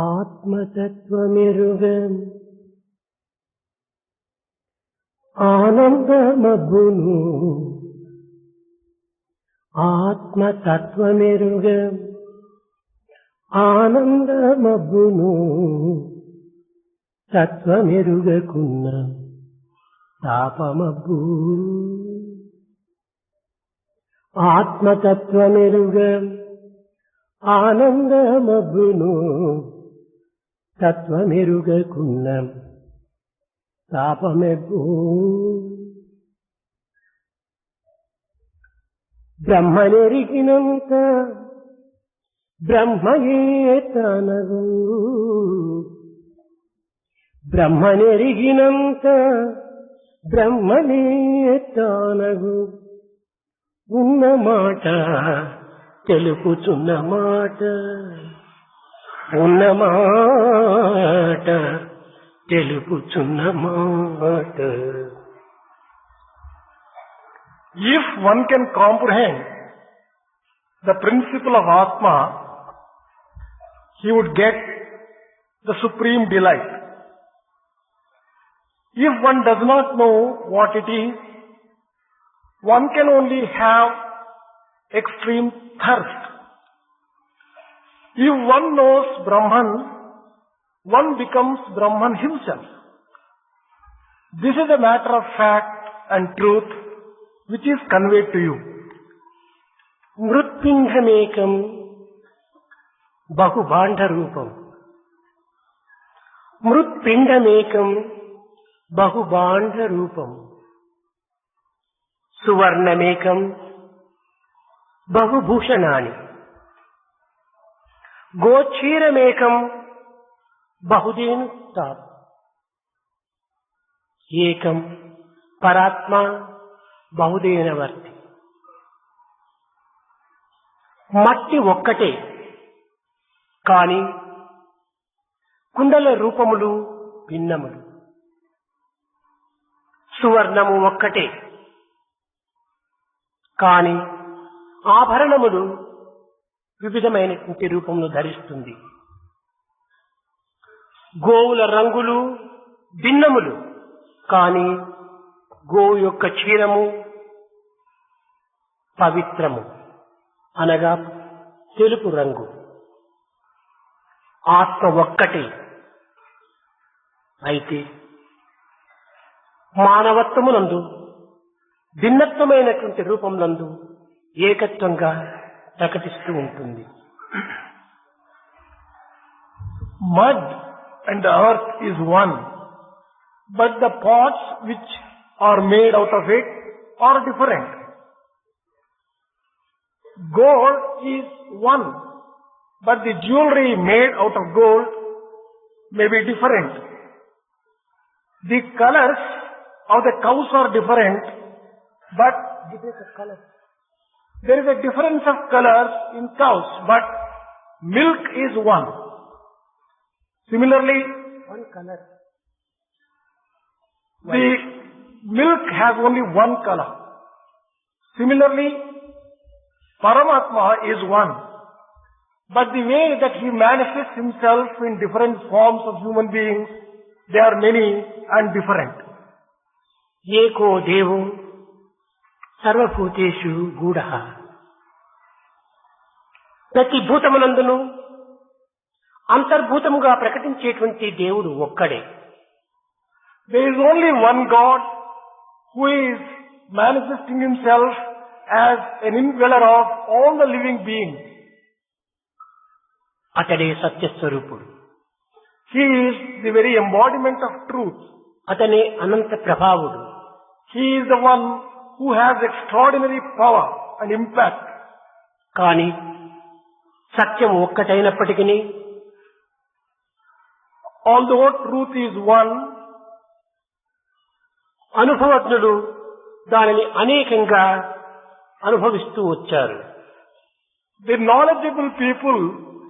ఆత్మతత్వమెరుగ ఆనందమబ్బును ఆత్మతత్వమెరుగ ఆనందమబ్బును తత్వమెరుగకున్న తాపమబ్బు ఆత్మతత్వమెరుగ ఆనందమబ్బును తత్వమెరుగకున్న తాపమెబ్బు బ్రహ్మనెరిగినంత బ్రహ్మయే తనగు బ్రహ్మనెరిగినంత బ్రహ్మనే తానగు ఉన్న మాట తెలుపుచున్న మాట ఉన్న మాట తెలుపుచున్న మాట. If one can comprehend the principle of Atma, he would get the supreme delight. If one does not know what it is, one can only have extreme thirst. If one knows Brahman, one becomes Brahman himself. This is a matter of fact and truth which is conveyed to you. మృత్పిండమేకం బహుభాండరూపం మృత్పిండమేకం బహుభాండరూపం సువర్ణమేకం బహుభూషణాని గోచీరమేకం బహుదేను తాప్ ఏకం పరాత్మ బహుదేనవర్తి. మట్టి ఒక్కటే కాని కుండల రూపములు భిన్నములు. సువర్ణము ఒక్కటే కాని ఆభరణములు వివిధమైనటువంటి రూపములు ధరిస్తుంది. గోవుల రంగులు భిన్నములు కాని గోవు యొక్క క్షీరము పవిత్రము అనగా తెలుపు రంగు. ఆత్మ ఒక్కటే అయితే మానవత్వమునందు భిన్నత్వమైనటువంటి రూపములందు ఏకత్వంగా ప్రకటిస్తూ ఉంటుంది. Mud and the earth is one, but the pots which are made out of it are different. Gold is one, but the jewelry made out of gold may be different. The colors of the cows are different, but there is a difference of colors in cows, but milk is one. Similarly, one color. The milk has only one color. Similarly, Paramatma is one. But the way that he manifests himself in different forms of human beings, they are many and different. ఏకో దేవో సర్వభూతేషు గూఢః. ప్రతి భూతమునందును అంతర్భూతముగా ప్రకటించేటువంటి దేవుడు ఒక్కడే. There is only one God who is manifesting himself as an indweller of all the living beings. అతడే సత్యస్వరూపుడు. He is the very embodiment of truth. అతనే అనంత ప్రభావుడు. He is the one who has extraordinary power and impact. కానీ సత్యం ఒక్కటైనప్పటికీ although truth is one, అనుభవజ్ఞులు దానిని అనేకంగా అనుభవిస్తూ వచ్చారు. The knowledgeable people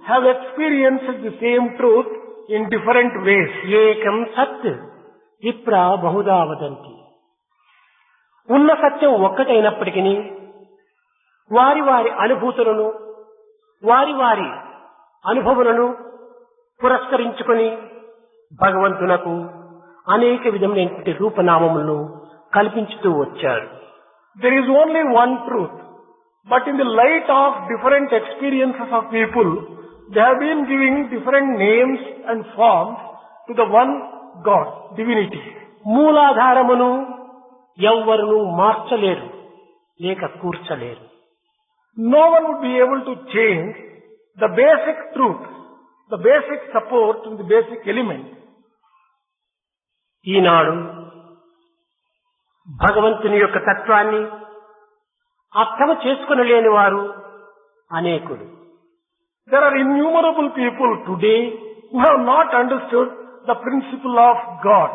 have experienced the same truth in different ways. ఏకం సత్ విప్రా బహుదా వదంతి. ఉన్న సత్యం ఒక్కటైనప్పటికీ వారి వారి అనుభూతులను వారి వారి అనుభవములను పురస్కరించుకొని భగవంతునకు అనేక విధమైనటువంటి రూపనామములను కల్పించుతూ వచ్చారు. There is only one truth, but in the light of different experiences of people, they have been giving different names and forms to the one God, divinity. మూలాధారమును ఎవ్వరును మార్చలేరు లేక కూర్చలేరు. No one would be able to change the basic truth, the basic support and the basic element. ఈనాడు భగవంతుని యొక్క తత్వాన్ని అర్థం చేసుకొనలేని వారు అనేకులు. There are innumerable people today who have not understood the principle of God.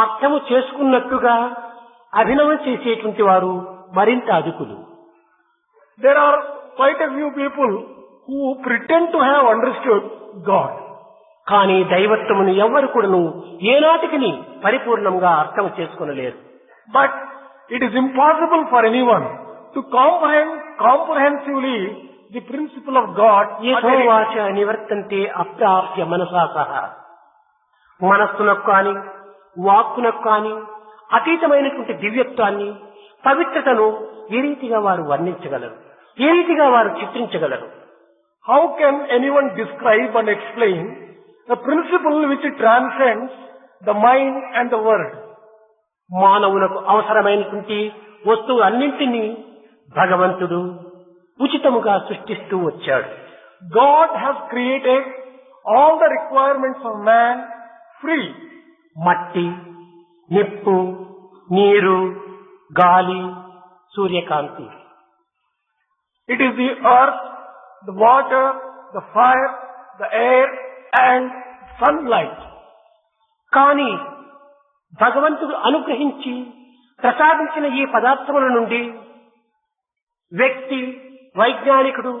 అర్థము చేసుకున్నట్టుగా అభినవం చేసేటువంటి వారు మరింత అధికులు. There are quite a few people who pretend to have understood God. కానీ దైవత్వమును ఎవ్వరు కూడాను ఏనాటికి పరిపూర్ణంగా అర్థం చేసుకొనలేరు. But it is impossible for anyone to comprehend comprehensively the principle of God. యథోవాచ నివర్తంతే అప్రాప్య మనసా సహా. మనస్సునకు కానీ వాక్కునకు కానీ అతీతమైనటువంటి దివ్యత్వాన్ని పవిత్రతను ఏ రీతిగా వారు వర్ణించగలరు, ఏ రీతిగా వారు చిత్రించగలరు? How can anyone describe and explain the principle which transcends the mind and the word? మానవులకు అవసరమైనటువంటి వస్తువు అన్నింటినీ భగవంతుడు ఉచితముగా సృష్టిస్తూ వచ్చాడు. God has created all the requirements of man free. మట్టి, నిప్పు, నీరు, గాలి, సూర్యకాంతి. It is the earth, the water, the fire, the air and sunlight. కానీ భగవంతుడు అనుగ్రహించి ప్రసాదించిన ఈ పదార్థముల నుండి వ్యక్తి, వైజ్ఞానికుడు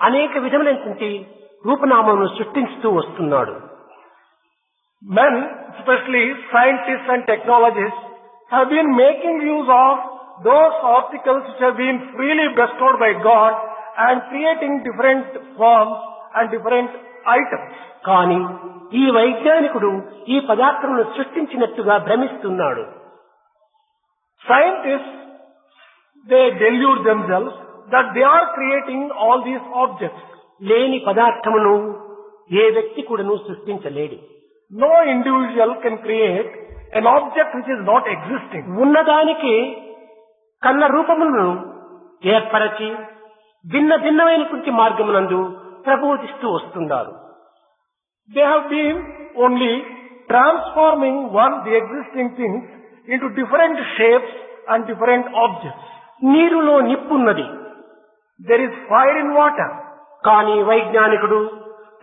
అనేక విధములైనటువంటి రూపనామములను సృష్టించుతూ వస్తున్నాడు. Men, especially scientists and technologists, have been making use of those articles which have been freely bestowed by God and creating different forms and different items. కానీ ఈ వైజ్ఞానికుడు ఈ పదార్థములను సృష్టించినట్టుగా భ్రమిస్తున్నాడు. Scientists, they delude themselves that they are creating all these objects. లేని పదార్థమును ఏ వ్యక్తి కూడాను సృష్టించలేడు. No individual can create an object which is not existing. ఉన్నదానికి కన్న రూపములను ఏర్పరచి భిన్న భిన్నమైనటువంటి మార్గమునందు ప్రబోధిస్తూ వస్తున్నారు. They have been only transforming the existing things into different shapes and different objects. నీరులో నిప్పున్నది, There is fire in water. కానీ వైజ్ఞానికుడు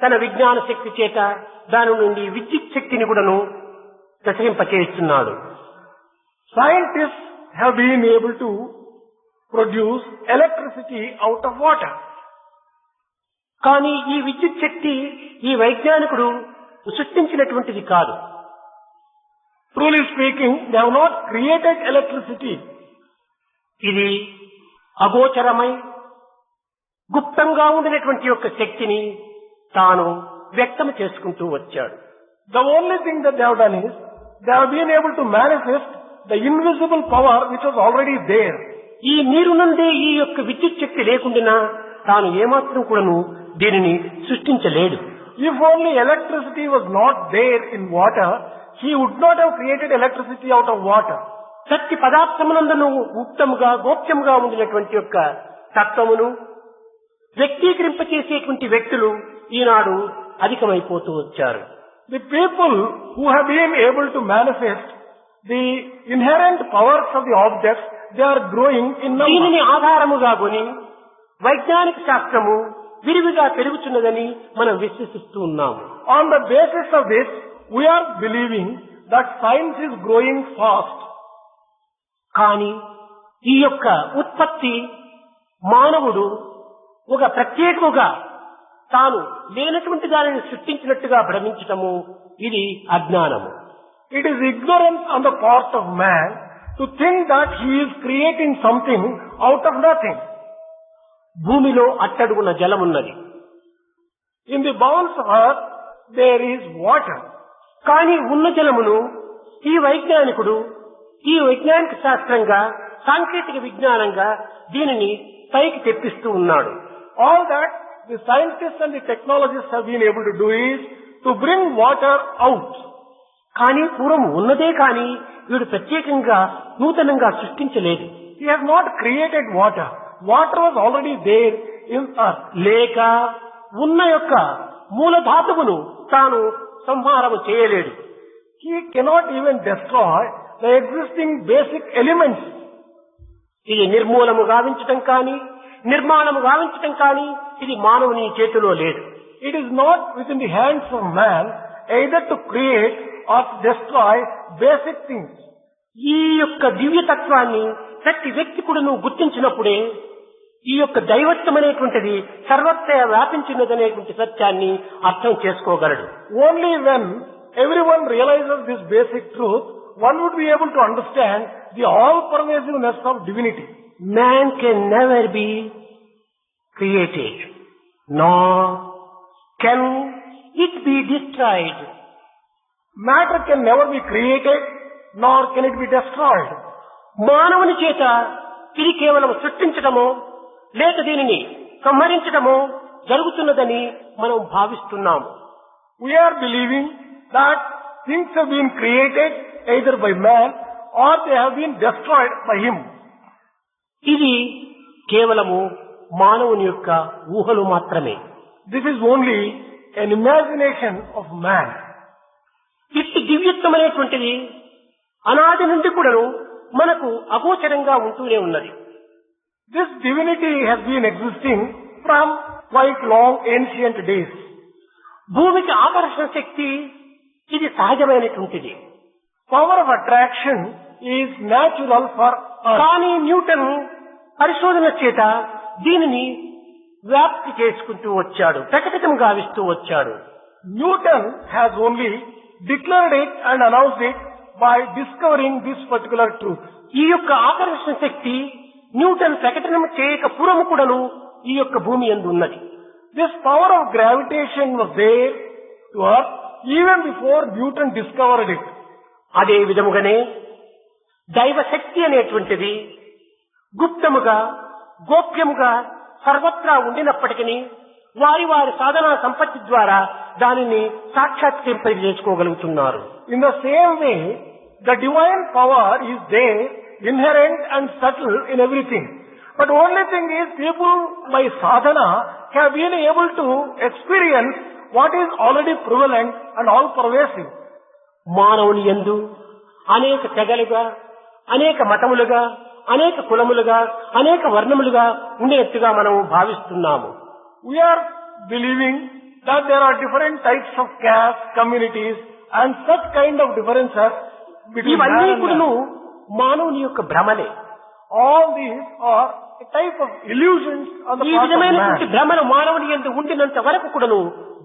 తన విజ్ఞాన శక్తి చేత దాని నుండి విద్యుత్ శక్తిని కూడాను ప్రసరింపచేస్తున్నాడు. Scientists have been able to produce electricity out of water. కానీ ఈ విద్యుత్ శక్తి ఈ వైజ్ఞానికుడు సృష్టించినటువంటిది కాదు. Truly speaking, they have not created electricity. ఇది అగోచరమై గుప్తంగా ఉండినటువంటి యొక్క శక్తిని తాను వ్యక్తం చేసుకుంటూ వచ్చాడు. The only thing that they have done is, they have been able to manifest the invisible power which was already there. ఈ నీరు నుండి ఈ యొక్క విద్యుత్ శక్తి లేకుండా తాను ఏమాత్రం కూడాను దీనిని సృష్టించలేడు. If only electricity was not there in water, he would not have created electricity out of water. శక్తి పదార్థమునందును గుప్తముగా గోప్యముగా ఉండినటువంటి యొక్క తత్వమును వ్యక్తీకరింపచేసేటువంటి వ్యక్తులు ఈనాడు అధికమైపోతూ వచ్చారు. The people who have been able to manifest the inherent powers of the objects, they are growing in number. దీనిని ఆధారముగా కొని వైజ్ఞానిక శాస్త్రము విరివిగా పెరుగుతున్నదని మనం విశ్వసిస్తూ ఉన్నాము. On the basis of this, we are believing that science is growing fast. కానీ ఈ యొక్క ఉత్పత్తి మానవుడు ఒక ప్రత్యేకముగా తాను లేనటువంటి దానిని సృష్టించినట్టుగా భ్రమించటము ఇది అజ్ఞానము. It is ignorance on the part of man to think that he is creating something out of nothing. భూమిలో అట్టడుగున జలమున్నది. In the bowels of earth, there is water. కానీ ఉన్న జలమును ఈ వైజ్ఞానికుడు ఈ వైజ్ఞానిక శాస్త్రంగా సాంకేతిక విజ్ఞానంగా దీనిని పైకి తెప్పిస్తూ ఉన్నాడు. All that the scientists and the technologists have been able to do is to bring water out. కానీ పూర్వం ఉన్నదే కానీ వీడు ప్రత్యేకంగా నూతనంగా సృష్టించలేదు. He has not created water. Water was already there in earth. లేక ఉన్న యొక్క మూల ధాతువును తాను సంహారము చేయలేడు. He cannot even destroy the existing basic elements. ఇది నిర్మూలము గావించటం కానీ నిర్మాణము గావించటం కానీ ఇది మానవుని చేతిలో లేదు. It is not within the hands of man either to create or to destroy basic things. ఈ యొక్క దివ్యతత్వాన్ని ప్రతి వ్యక్తి కూడా నువ్వు గుర్తించినప్పుడే ఈ యొక్క దైవత్వమనేటువంటిది సర్వత్రా వ్యాపించినదనేటువంటి సత్యాన్ని అర్థం చేసుకోగలడు. Only when everyone realizes this basic truth, one would be able to understand the all-pervasiveness of divinity. Man can never be created, nor can it be destroyed. Matter can never be created, nor can it be destroyed. మానవుని చేత ఇది కేవలం సృష్టించడమో లేక దీనిని సంహరించడమో జరుగుతున్నదని మనం భావిస్తున్నాము. We are believing that things have been created either by man or they have been destroyed by him. ఇది కేవలము మానవుని యొక్క ఊహలు మాత్రమే. This is only an imagination of man. ఇట్టి దివ్యత్వం అనేటువంటిది అనాది నుండి కూడాను మనకు అగోచరంగా ఉంటూనే ఉన్నది. This divinity has been existing from quite long ancient days. భూమికి ఆకర్షణ శక్తి ఇది సహజమైనటువంటిది. Power of attraction is natural for us. కానీ న్యూటన్ పరిశోధన చేత దీనిని వ్యాప్తి చేసుకుంటూ వచ్చాడు, ప్రకటితం గావిస్తూ వచ్చాడు. Newton has only declared it and announced it by discovering this particular truth. ఈ యొక్క ఆకర్షణ శక్తి న్యూటన్ ప్రకటన చేయక పూర్వము కూడాను ఈ యొక్క భూమి యందు ఉన్నది. This power of gravitation was there to earth even before Newton discovered it. అదే విధముగానే దైవశక్తి అనేటువంటిది గుప్తముగా గోప్యముగా సర్వత్రా ఉండినప్పటికీ వారి వారి సాధనా సంపత్తి ద్వారా దానిని సాక్షాత్కరింపజేసుకోగలుగుతున్నారు. In the same way, the divine power is there, inherent and subtle in everything. But only thing is, people by sadhana have been able to experience what is already prevalent and all pervasive. మానవుని యందు అనేక తెగలుగా అనేక మతములుగా అనేక కులములుగా అనేక వర్ణములుగా ఉండేట్టుగా మనం భావిస్తున్నాము. We are believing that there are different types of castes, communities and such kind of differences between man ఇవన్నీ and కూడాను man. మానవుని యొక్క భ్రమలే. All these are a type of illusions on the ఈ part of విధమైనటువంటి man. భ్రమలు మానవుని యందు ఉండినంత వరకు కూడాను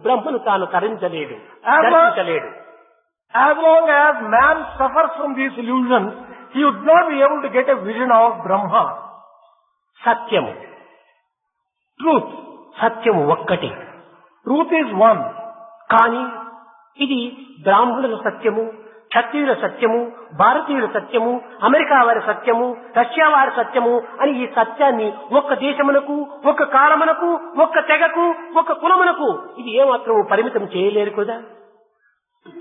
బ్రహ్మను తాను తరించలేడు, దర్శించలేడు. As long as man suffers from these illusions, he would not be able to get a vision of Brahma. సత్యము Truth. సత్యము ఒక్కటి. Truth is one. కానీ ఇది బ్రాహ్మణుల సత్యము, క్షత్రియుల సత్యము, భారతీయుల సత్యము, అమెరికా వారి సత్యము, రష్యా వారి సత్యము అని ఈ సత్యాన్ని ఒక్క దేశమునకు, ఒక్క కాలమునకు, ఒక్క తెగకు, ఒక్క కులమునకు ఇది ఏమాత్రం పరిమితం చేయలేరు కదా.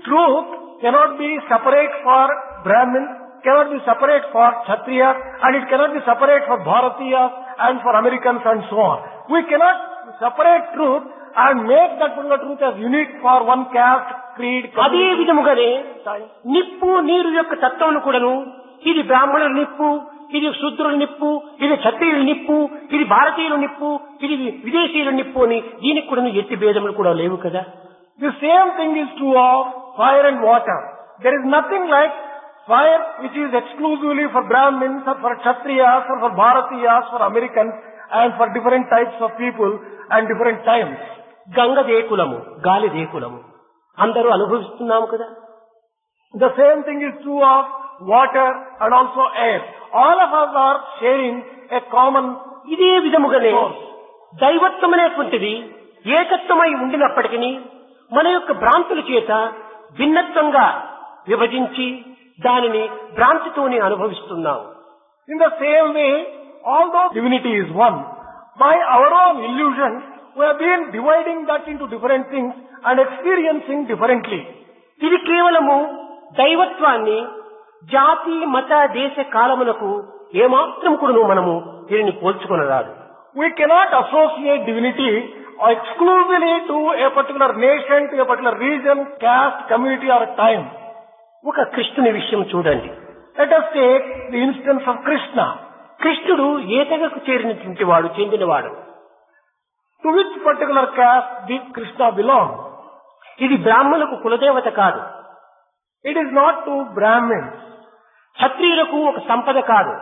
Truth cannot be separate for Brahmins, cannot be separate for Kshatriyas, and it cannot be separate for Bharatiyas and for Americans and so on. We cannot separate truth and make that particular truth as unique for one caste, creed, అదే community. విధముగానే నిప్పు నీరు యొక్క తత్వమును కూడాను ఇది బ్రాహ్మణుల నిప్పు, ఇది శూద్రుల నిప్పు, ఇది క్షత్రియుల నిప్పు, ఇది భారతీయుల నిప్పు, ఇది విదేశీయుల నిప్పు అని దీనికి కూడా ఎట్టి భేదములు కూడా లేవు కదా. The same thing is true of fire and water. There is nothing like fire which is exclusively for Brahmins or for Kshatriyas or for Bharatiyas, for Americans and for different types of people and different times. Ganga దేకులము, గాలి దేకులము అందరూ అనుభవిస్తున్నాము కదా. The same thing is true of water and also air. All of us are sharing a common ఇదే విధముగానే source. దైవత్వం అనేటువంటిది ఏకత్వమై ఉండినప్పటికీ మన యొక్క భ్రాంతుల చేత భిన్నత్వంగా విభజించి దానిని భ్రాంతితోనే అనుభవిస్తున్నాం. In the same way, although divinity is one, by our own illusion, we have been dividing that into different things and experiencing differently. ఇది కేవలము దైవత్వాన్ని జాతి మత దేశ కాలములకు ఏమాత్రం కూడా మనము దీనిని పోల్చుకొనరాదు. We cannot associate divinity exclusively to a particular nation, to a particular region, caste, community or time. ఒక కృష్ణుని విషయం చూడండి. Let us take the instance of Krishna. కృష్ణుడు ఏ తెగకు చేరినటువంటి వాడు, చెందినవాడు. To which particular caste did Krishna belong? ఇది బ్రాహ్మణులకు కులదేవత కాదు. It is not to Brahmins. క్షత్రియులకు ఒక సంపద కాదు.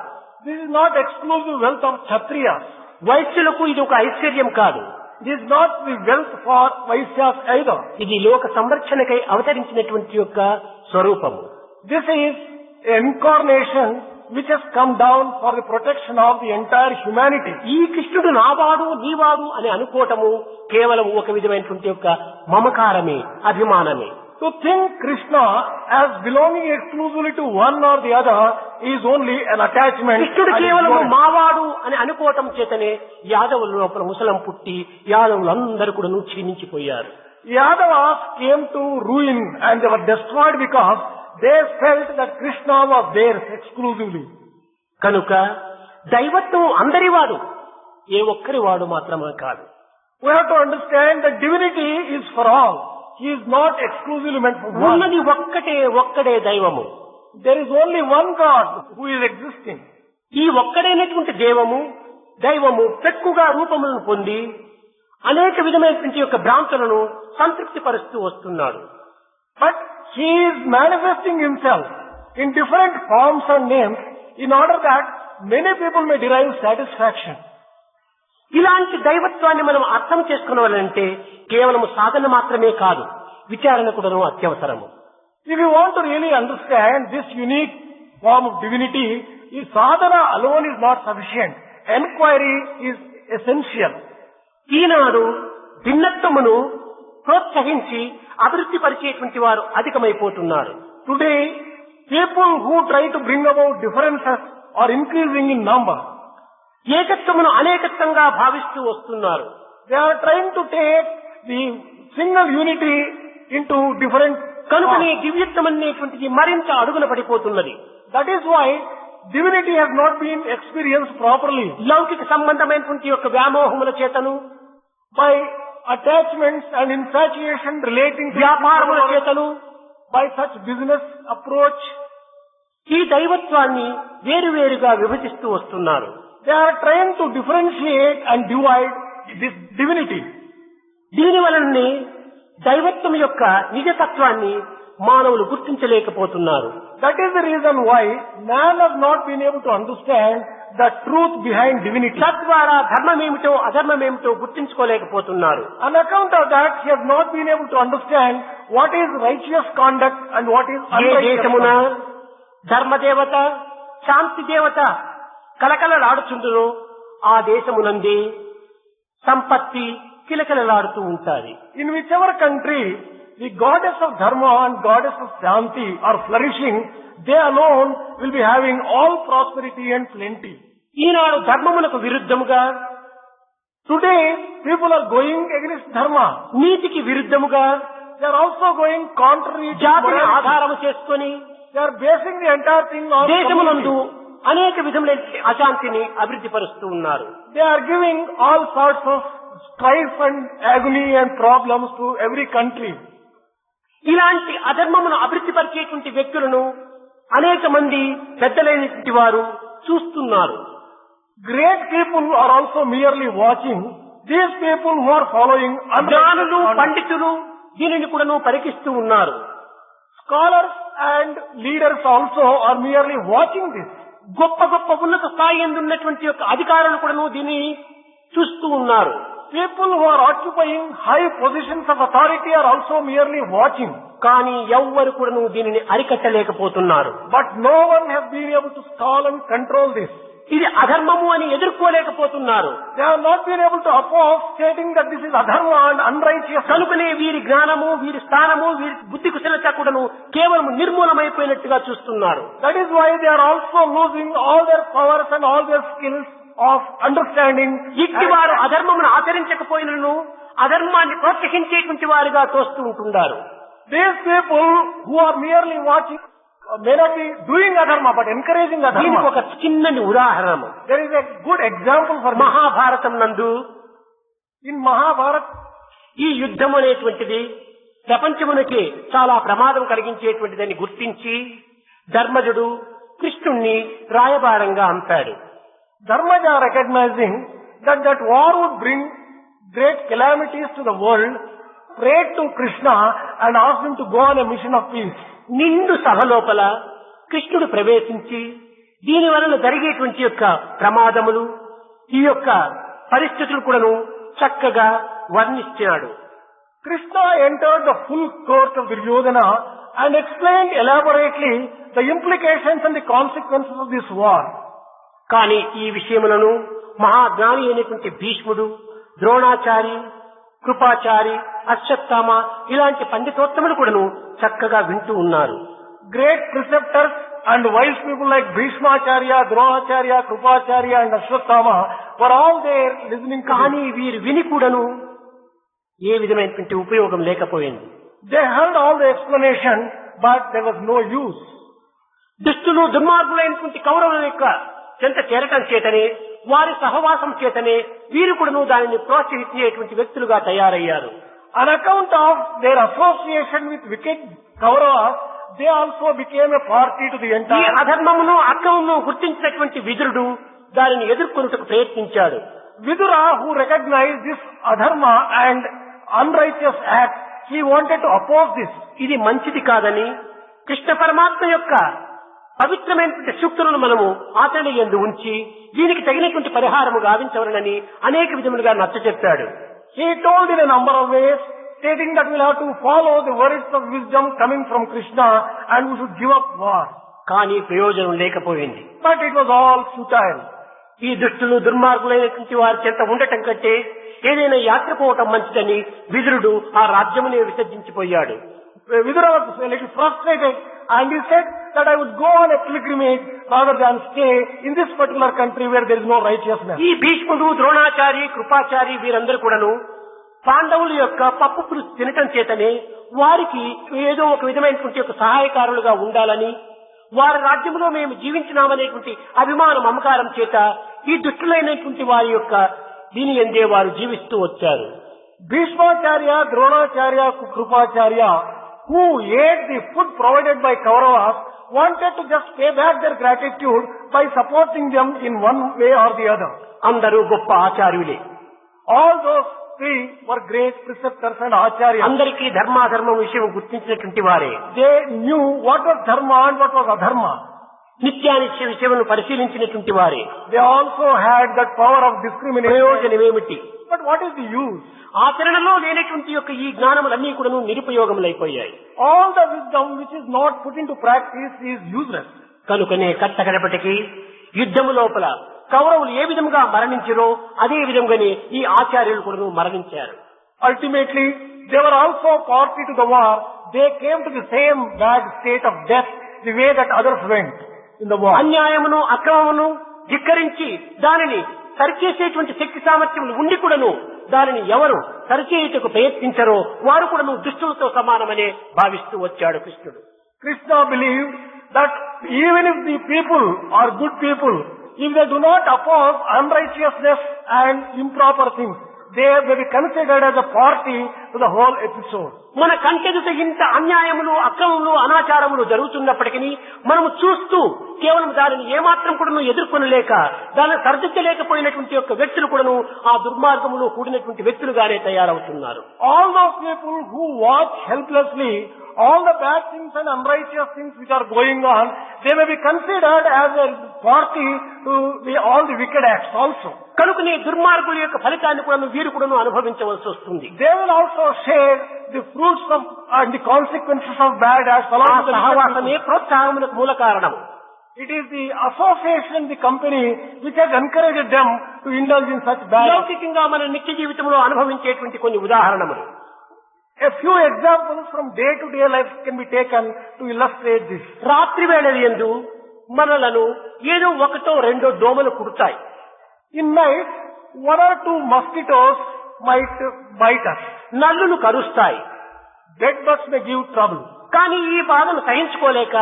This is not exclusive wealth of Kshatriyas. వైశ్యులకు ఇది ఒక ఐశ్వర్యం కాదు. This is not the wealth for Vaishyas either. ఇది లోక సంరక్షణకై అవతరించినటువంటి యొక్క స్వరూపము. This is an incarnation which has come down for the protection of the entire humanity. ఈ కృష్ణుడు నావాడు నీవాడు అని అనుకోవటము కేవలం ఒక విధమైనటువంటి యొక్క మమకారమే, అభిమానమే. To think Krishna as belonging exclusively to one or the other is only an attachment. కృష్ణుడు కేవలము మావాడు అని అనుకోవటం చేతనే యాదవుల లోపల ముసలం పుట్టి యాదవులందరూ కూడా క్షీణించిపోయారు. Yadavas came to ruin and they were destroyed because they felt that Krishna was theirs exclusively. కనుక దైవత్వం అందరివాడు, ఏ ఒక్కరి వాడు మాత్రమే కాదు. We have to understand that divinity is for all. He is not exclusively meant for one. ఉన్నది ఒక్కడే దైవము. There is only one God who is existing. ఈ ఒక్కడైనటువంటి దైవము పెక్కుగా రూపములను పొంది అనేక విధమైనటువంటి యొక్క భ్రాంతులను సంతృప్తి పరుస్తూ వస్తున్నాడు. But he is manifesting himself in different forms and names in order that many people may derive satisfaction. ఇలాంటి దైవత్వాన్ని మనం అర్థం చేసుకోవాలంటే కేవలం సాధన మాత్రమే కాదు, విచారణ కూడా అత్యవసరము. If you want to really understand this unique form of divinity, sadhana alone is not sufficient. Enquiry is essential. ఈనాడు భిన్నత్వమును ప్రోత్సహించి అభివృద్ధి పరిచేటువంటి వారు అధికమైపోతున్నారు. Today, people who try to bring about differences are increasing in number. ఏకత్వమును అనేకత్వంగా భావిస్తూ వస్తున్నారు. They are trying to take the single unity into different. కనుకనే దివ్యత్వం అనేటువంటిది మరింత అడుగున పడిపోతున్నది. That is why divinity has not been experienced properly. లౌకిక సంబంధమైనటువంటి యొక్క వ్యామోహముల చేతను, by attachments and infatuation relating to వ్యాపారముల చేతను, by such business approach, ఈ దైవత్వాన్ని వేరువేరుగా విభజిస్తూ వస్తున్నారు. They are trying to differentiate and divide this divinity. దీని వలనే దైవత్వం యొక్క నిజతత్వాన్ని మానవులు గుర్తించలేకపోతున్నారు. That is the reason why man has not been able to understand the truth behind divinity. తద్వారా ధర్మమేమిటో అధర్మమేమిటో గుర్తించుకోలేకపోతున్నారు. On account of that, he has not been able to understand what is righteous conduct and what is A unrighteous దేశమున conduct. ధర్మదేవత శాంతి దేవత కలకలలాడుచుండును ఆ దేశమునందే సంపత్తి కిలకలలాడుతూ ఉంటాయి. In whichever country the goddess of dharma and goddess of shanti are flourishing, they alone will be having all prosperity and plenty. Eenadu ధర్మములకు విరుద్ధముగా, Today, people are going against dharma. నీతికి విరుద్ధముగా, They are also going contrary to జాతిని morality. ఆధారము చేసుకొని They are basing the entire thing on దేశమునందు community. అనేక విధములైన అశాంతిని అభివృద్ధి పరుస్తూ ఉన్నారు. They are giving all sorts of strife and agony and problems to every country. ఇలాంటి అధర్మమును అభివృద్ధి పరిచేటువంటి వ్యక్తులను అనేక మంది పెద్దలైనటువంటి వారు చూస్తున్నారు. Great people are also merely watching. These people who are following జ్ఞానులు పండితులు దీనిని కూడా పరికిస్తూ ఉన్నారు. Scholars and leaders also are merely watching this. గొప్ప గొప్ప ఉన్నత స్థాయి ఉన్నటువంటి యొక్క అధికారులు కూడా దీన్ని చూస్తూ ఉన్నారు. People who are occupying high positions of authority are also merely watching. కానీ ఎవ్వరు కూడా దీనిని అరికట్టలేకపోతున్నారు. But no one has been able to stall and control this. ఇది అధర్మము అని ఎదుర్కోలేకపోతున్నారు. They have not been able to oppose stating that this is adharma and unrighteous. కనుకనే వీరి జ్ఞానము, వీరి స్థానము, వీరి బుద్ధి కుశలత కూడాను కేవలం నిర్మూలమైపోయినట్టుగా చూస్తున్నారు. That is why they are also losing all their powers and all their skills of understanding. ఇట్టి వారు అధర్మమును ఆచరించకపోయినను అధర్మాన్ని ప్రోత్సహించేటువంటి వారుగా తోస్తూ ఉంటున్నారు. These people who are merely watching may not be doing adharma but encouraging దీనికి adharma. ఒక చిన్నని ఉదాహరణ There is a good example for Mahabharatam నందు in Mahabharata. ఈ యుద్ధం అనేటువంటిది ప్రపంచమునకి చాలా ప్రమాదం కలిగించేటువంటిదని గుర్తించి ధర్మజుడు కృష్ణుణ్ణి రాయబారంగా అంపాడు. Dharmaja, recognizing that war would bring great calamities to the world, prayed to Krishna and asked him to go on a mission of peace. నిండు సభ లోపల కృష్ణుడు ప్రవేశించి దీని వలన జరిగేటువంటి యొక్క ప్రమాదములు, ఈ యొక్క పరిస్థితులు కూడాను చక్కగా వర్ణించాడు. Krishna entered the full court of Duryodhana and explained elaborately the implications and the consequences of this war. కానీ ఈ విషయములను మహాజ్ఞాని అయినటువంటి భీష్ముడు, ద్రోణాచారి, కృపాచారి, అశ్వత్థామ ఇలాంటి పండితోత్తములు కూడాను చక్కగా వింటూ ఉన్నారు. Great preceptors and wise people like Bhishmacharya, Dronacharya, Krupacharya and Ashwatthama were all there listening to కానీ వీరు విని కూడాను ఏ విధమైనటువంటి ఉపయోగం లేకపోయింది. They heard all the explanation but there was no use. దుష్టులు దుర్మార్గులైనటువంటి కౌరవుల యొక్క చెంత చేరటం చేతనే, వారి సహవాసం చేతనే వీరు కూడాను దానిని ప్రోత్సహించేటువంటి వ్యక్తులుగా తయారయ్యారు. On account of their association with wicked Kauravas, they also became a party to the ఈ entire. అధర్మమును అక్రమమును గుర్తించినటువంటి విదురుడు దానిని ఎదుర్కొనుటకు ప్రయత్నించాడు. Vidura, who recognized this adharma and unrighteous act, he wanted to oppose this. ఇది మంచిది కాదని కృష్ణ పరమాత్మ యొక్క పవిత్రమైనటువంటి సూక్తులను మనము ఆచరణ యందు ఉంచి దీనికి తగినటువంటి పరిహారము గావించవలనని అనేక విధములుగా నచ్చ చెప్పాడు. He told in a number of ways, stating that we'll have to follow the words of wisdom coming from Krishna and we should give up war. కానీ ప్రయోజనం లేకపోయింది. But it was all futile. ఈ దుష్టులు దుర్మార్గులైనటువంటి వారి చెంత ఉండటం కంటే ఏదైనా యాత్ర పోవటం మంచిదని విదురుడు ఆ రాజ్యమునే విసర్జించిపోయాడు. Vidura was a little frustrated and he said that I would go on a pilgrimage rather than stay in this particular country where there is no righteousness. ఈ భీష్ముడు, ద్రోణాచారి, కృపాచారి వీరందరూ కూడాను పాండవుల యొక్క పప్పు పులుసు తినటం చేతనే వారికి ఏదో ఒక విధమైనటువంటి ఒక సహాయకారులుగా ఉండాలని, వారి రాజ్యంలో మేము జీవించినామనేటువంటి అభిమాన మమకారం చేత ఈ దుష్టులైనటువంటి వారి యొక్క దీని ఎందే వారు జీవిస్తూ వచ్చారు. Bhishmacharya, Dronacharya, Krupacharya, who ate the food provided by Kauravas, wanted to just pay back their gratitude by supporting them in one way or the other. అందరూ గొప్ప ఆచార్యులే. All those three were great preceptors and acharyas. అందరికీ ధర్మాధర్మం విషయం గుర్తించినటువంటి వారే. They knew what was dharma and what was adharma. నిత్యానిత్య విషయమును పరిశీలించినటువంటి వారే. They also had that power of discrimination. ప్రయోజనమేమిటి? But what is the use? ఆచరణలో లేనటువంటి యొక్క ఈ జ్ఞానములన్నీ కూడా నిరుపయోగములైపోయాయి. All the wisdom which is not put into practice is useless. కనుకనే కట్టకడపటికి యుద్ధము లోపల కౌరవులు ఏ విధంగా మరణించారో అదే విధంగానే ఈ ఆచార్యులు కూడా మరణించారు. Ultimately, they were also party to the war. They came to the same bad state of death the way that others went in the war. అన్యాయమును అక్రమమును ధిక్కరించి దానిని సరిచేసేటువంటి శక్తి సామర్థ్యములు ఉండి కూడాను దానిని ఎవరు సరిచేయుటకు ప్రయత్నించారో వారు కూడాను దుష్టులతో సమానమనే భావిస్తూ వచ్చాడు కృష్ణుడు. Krishna believed that even if the people are good people, if they do not oppose unrighteousness and improper things, they may be considered as a party to the whole episode. మన కంటెదుట ఇంత అన్యాయములు అక్రమములు అనాచారములు జరుగుతున్నప్పటికీ మనము చూస్తూ కేవలం దానిని ఏమాత్రం కూడా ఎదుర్కొనలేక దానిని సరిదిద్దలేకపోయినటువంటి యొక్క వ్యక్తులు కూడాను ఆ దుర్మార్గములు కూడినటువంటి వ్యక్తులుగానే తయారవుతున్నారు. All those people who watch helplessly all the bad things and unrighteous things which are going on, they may be considered as a party to all the wicked acts also. కనుకనే దుర్మార్గుల యొక్క ఫలితాన్ని కూడా వీరు కూడా అనుభవించవలసి వస్తుంది. They will also share the fruits of and the consequences of bad acts along with the సహవాసమే ప్రోత్సాహములకు మూల కారణం. It is the association, the company, which has encouraged them to indulge in such bad. లౌకికంగా మన నిత్య జీవితంలో అనుభవించేటువంటి కొన్ని ఉదాహరణలు. A few examples from day-to-day life can be taken to illustrate this. రాత్రి వేళ యందు మనలను ఏదో ఒకటో రెండో దోమలు కుడతాయి. In night, one or two mosquitoes might bite us. నల్లులు కరుస్తాయి. Bed bugs may give trouble. కానీ ఈ బాధను సహించుకోలేక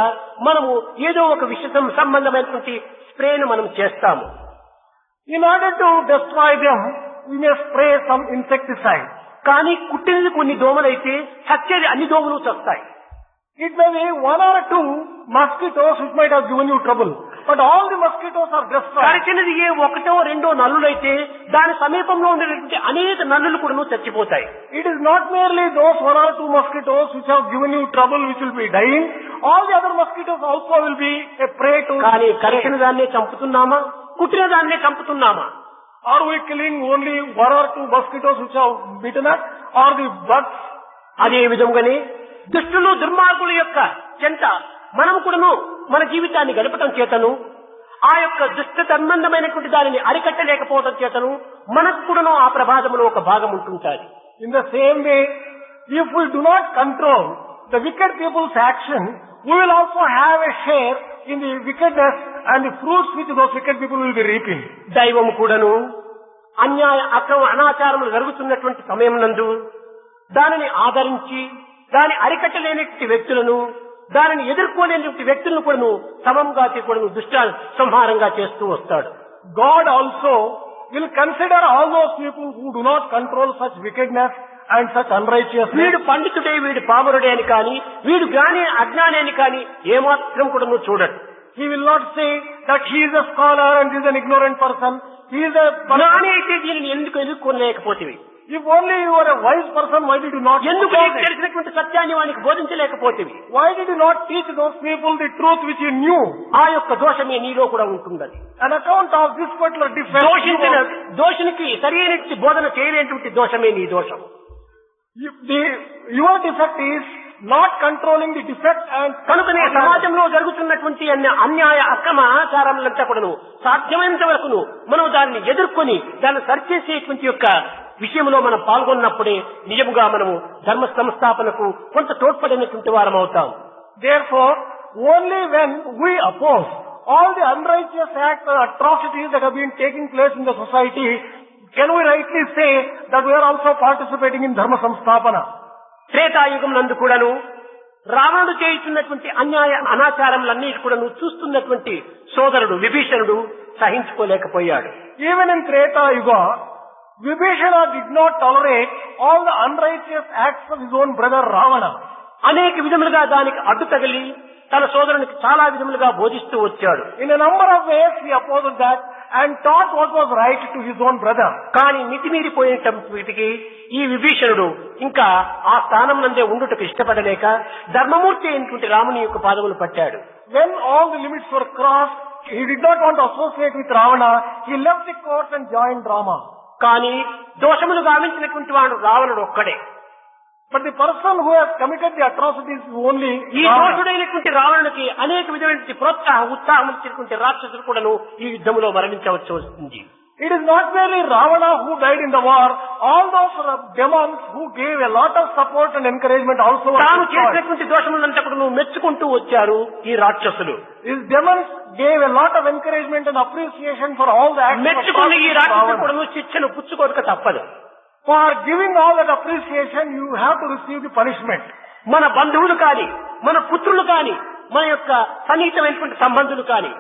మనము ఏదో ఒక విషయం సంబంధమైనటువంటి స్ప్రేను మనం చేస్తాము. In order to destroy them, we may spray some insecticide. కానీ కుట్టినది కొన్ని దోమలైతే చచ్చేది అన్ని దోమలు చస్తాయి. It may be one or two mosquitoes which might have given you trouble, but all the mosquitoes are destroyed. కరిచినది ఏ ఒకటో రెండో నల్లులైతే దాని సమీపంలో ఉండేటువంటి అనేక నల్లులు కూడా చచ్చిపోతాయి. It is not merely those one or two mosquitoes which have given you trouble which will be dying. All the other mosquitoes also will be a prey to. కానీ కరిచిన దాన్నే చంపుతున్నామా, కుట్టిన దాన్నే చంపుతున్నామా? Are we killing only one or two mosquitoes which have bitten us, or the bugs? అదే విధంగానే దుష్టులు దుర్మార్గుల యొక్క చెంత మనం కూడాను మన జీవితాన్ని గడపటం చేతను ఆ యొక్క దుష్ట సంబంధమైనటువంటి దానిని అరికట్టలేకపోవడం చేతను మనకు కూడాను ఆ ప్రమాదంలో ఒక భాగం ఉంటుంటుంది. In the same way, if we do not control the wicked people's action, we will also have a share in the wickedness and the fruits which those wicked people will be reaping. దైవం కూడాను అన్యాయ అక్రమ అనాచారములు జరుగుతున్నటువంటి సమయం నందు దానిని ఆదరించి దాని అరికట్టలేనటువంటి వ్యక్తులను దానిని ఎదుర్కోలేనటువంటి వ్యక్తులను కూడాను సమంగా కూడాను దుష్ట సంహారంగా చేస్తూ వస్తాడు. God also will consider all those people who do not control such wickedness and such unrighteousness. వీడు పండితుడే వీడు పామరుడే అని కానీ వీడు జ్ఞాని అజ్ఞాని అని కానీ ఏమాత్రం కూడాను చూడడు. He will not say that he is a scholar and he is an ignorant person. He is a జ్ఞాని అయితే దీనిని ఎందుకు ఎదుర్కోలేకపోతేవి? If only you are a wise person, why did you not? ఎందుకు నీకు తెలిసినటువంటి సత్యాన్ని వానికి బోధించలేకపోతేవి? Why did you not teach those people the truth which you knew? ఆ యొక్క దోషమే నీలో కూడా ఉంటుందని. An account of this particular defect. దోషునికి సరైన బోధన చేయలేనటువంటి దోషమే నీ దోషం. Your defect is not controlling the defect and. కనుకనే సమాజంలో జరుగుతున్నటువంటి అన్యాయ అక్రమ ఆచారాలంతా కూడాను సాధ్యమైనంత వరకును మనం దాన్ని ఎదుర్కొని దాన్ని సరిచేసేటువంటి యొక్క విషయంలో మనం పాల్గొన్నప్పుడే నిజముగా మనము ధర్మ సంస్థాపనకు కొంత తోడ్పడినటువంటి వారం అవుతాం. Therefore, only when we oppose all the unrighteous acts or atrocities that have been taking place in the society, can we rightly say that we are also participating in dharma samstapana. Treta Yuga నందు కూడాను రావణుడు చేస్తున్నటువంటి అన్యాయ అనాచారములన్నీ కూడాను చూస్తున్నటువంటి సోదరుడు విభీషణుడు సహించుకోలేకపోయాడు. Even in Treta Yuga, Vibhishana did not tolerate all the unrighteous acts of his own brother Ravana. అనేక విధములుగా దానికి అడ్డు తగిలి తన సోదరునికి చాలా విధములుగా బోధిస్తూ వచ్చాడు. In a number of ways he opposed that and taught what was right to his own brother. కానీ మితిమీరిపోయేటప్పటికి ఈ విభీషణుడు ఇంకా ఆ స్థానం నందే ఉండుటకు ఇష్టపడలేక ధర్మమూర్తి అయినటువంటి రాముని యొక్క పాదములు పట్టాడు. When all the limits were crossed, he did not want to associate with Ravana. He left the court and joined Rama. కానీ దోషములు గావించినటువంటి వాడు రావణుడు ఒక్కడే. But the person who has committed the atrocities only ఈ దోషుడైనటువంటి రావణునికి అనేక విధమైనటువంటి ప్రోత్సాహం ఉత్సాహం ఇచ్చినటువంటి రాక్షసులు కూడాను ఈ యుద్ధంలో మరణించవచ్చు వస్తుంది. It is not merely Ravana who died in the war. All those demons who gave a lot of support and encouragement also were తాను destroyed. చేసినటువంటి దోషములంతా కూడా మెచ్చుకుంటూ వచ్చారు ఈ రాక్షసులు. These demons gave a lot of encouragement and appreciation for all the acts of మెచ్చుకుని ఈ రాక్షసులు Ravana. కూడా శిక్షను పుచ్చుకోక తప్పదు. For giving all that appreciation, you have to receive the punishment. మన బంధువులు కాని మన పుత్రులు కాని మన యొక్క సన్నిహితమైనటువంటి సంబంధులు కాని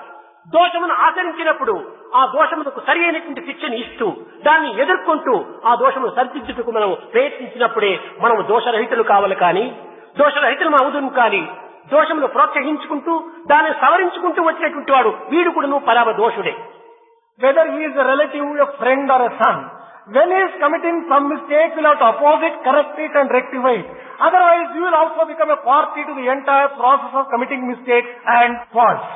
దోషమును ఆచరించినప్పుడు ఆ దోషములకు సరి అయినటువంటి శిక్షను ఇస్తూ దాన్ని ఎదుర్కొంటూ ఆ దోషమును సరిదిద్దుటకు మనం ప్రయత్నించినప్పుడే మనం దోషరహితులు కావాలి కానీ దోషరహితులు అవుదును కానీ దోషమును ప్రోత్సహించుకుంటూ దాన్ని సవరించుకుంటూ వచ్చినటువంటి వాడు వీడు కూడా పరామ దోషుడే. Whether he is a relative, a friend or a son, when he is committing some mistake, you will have to oppose it, correct it and rectify it. Otherwise, you will also become a party to the entire process of committing mistakes and faults.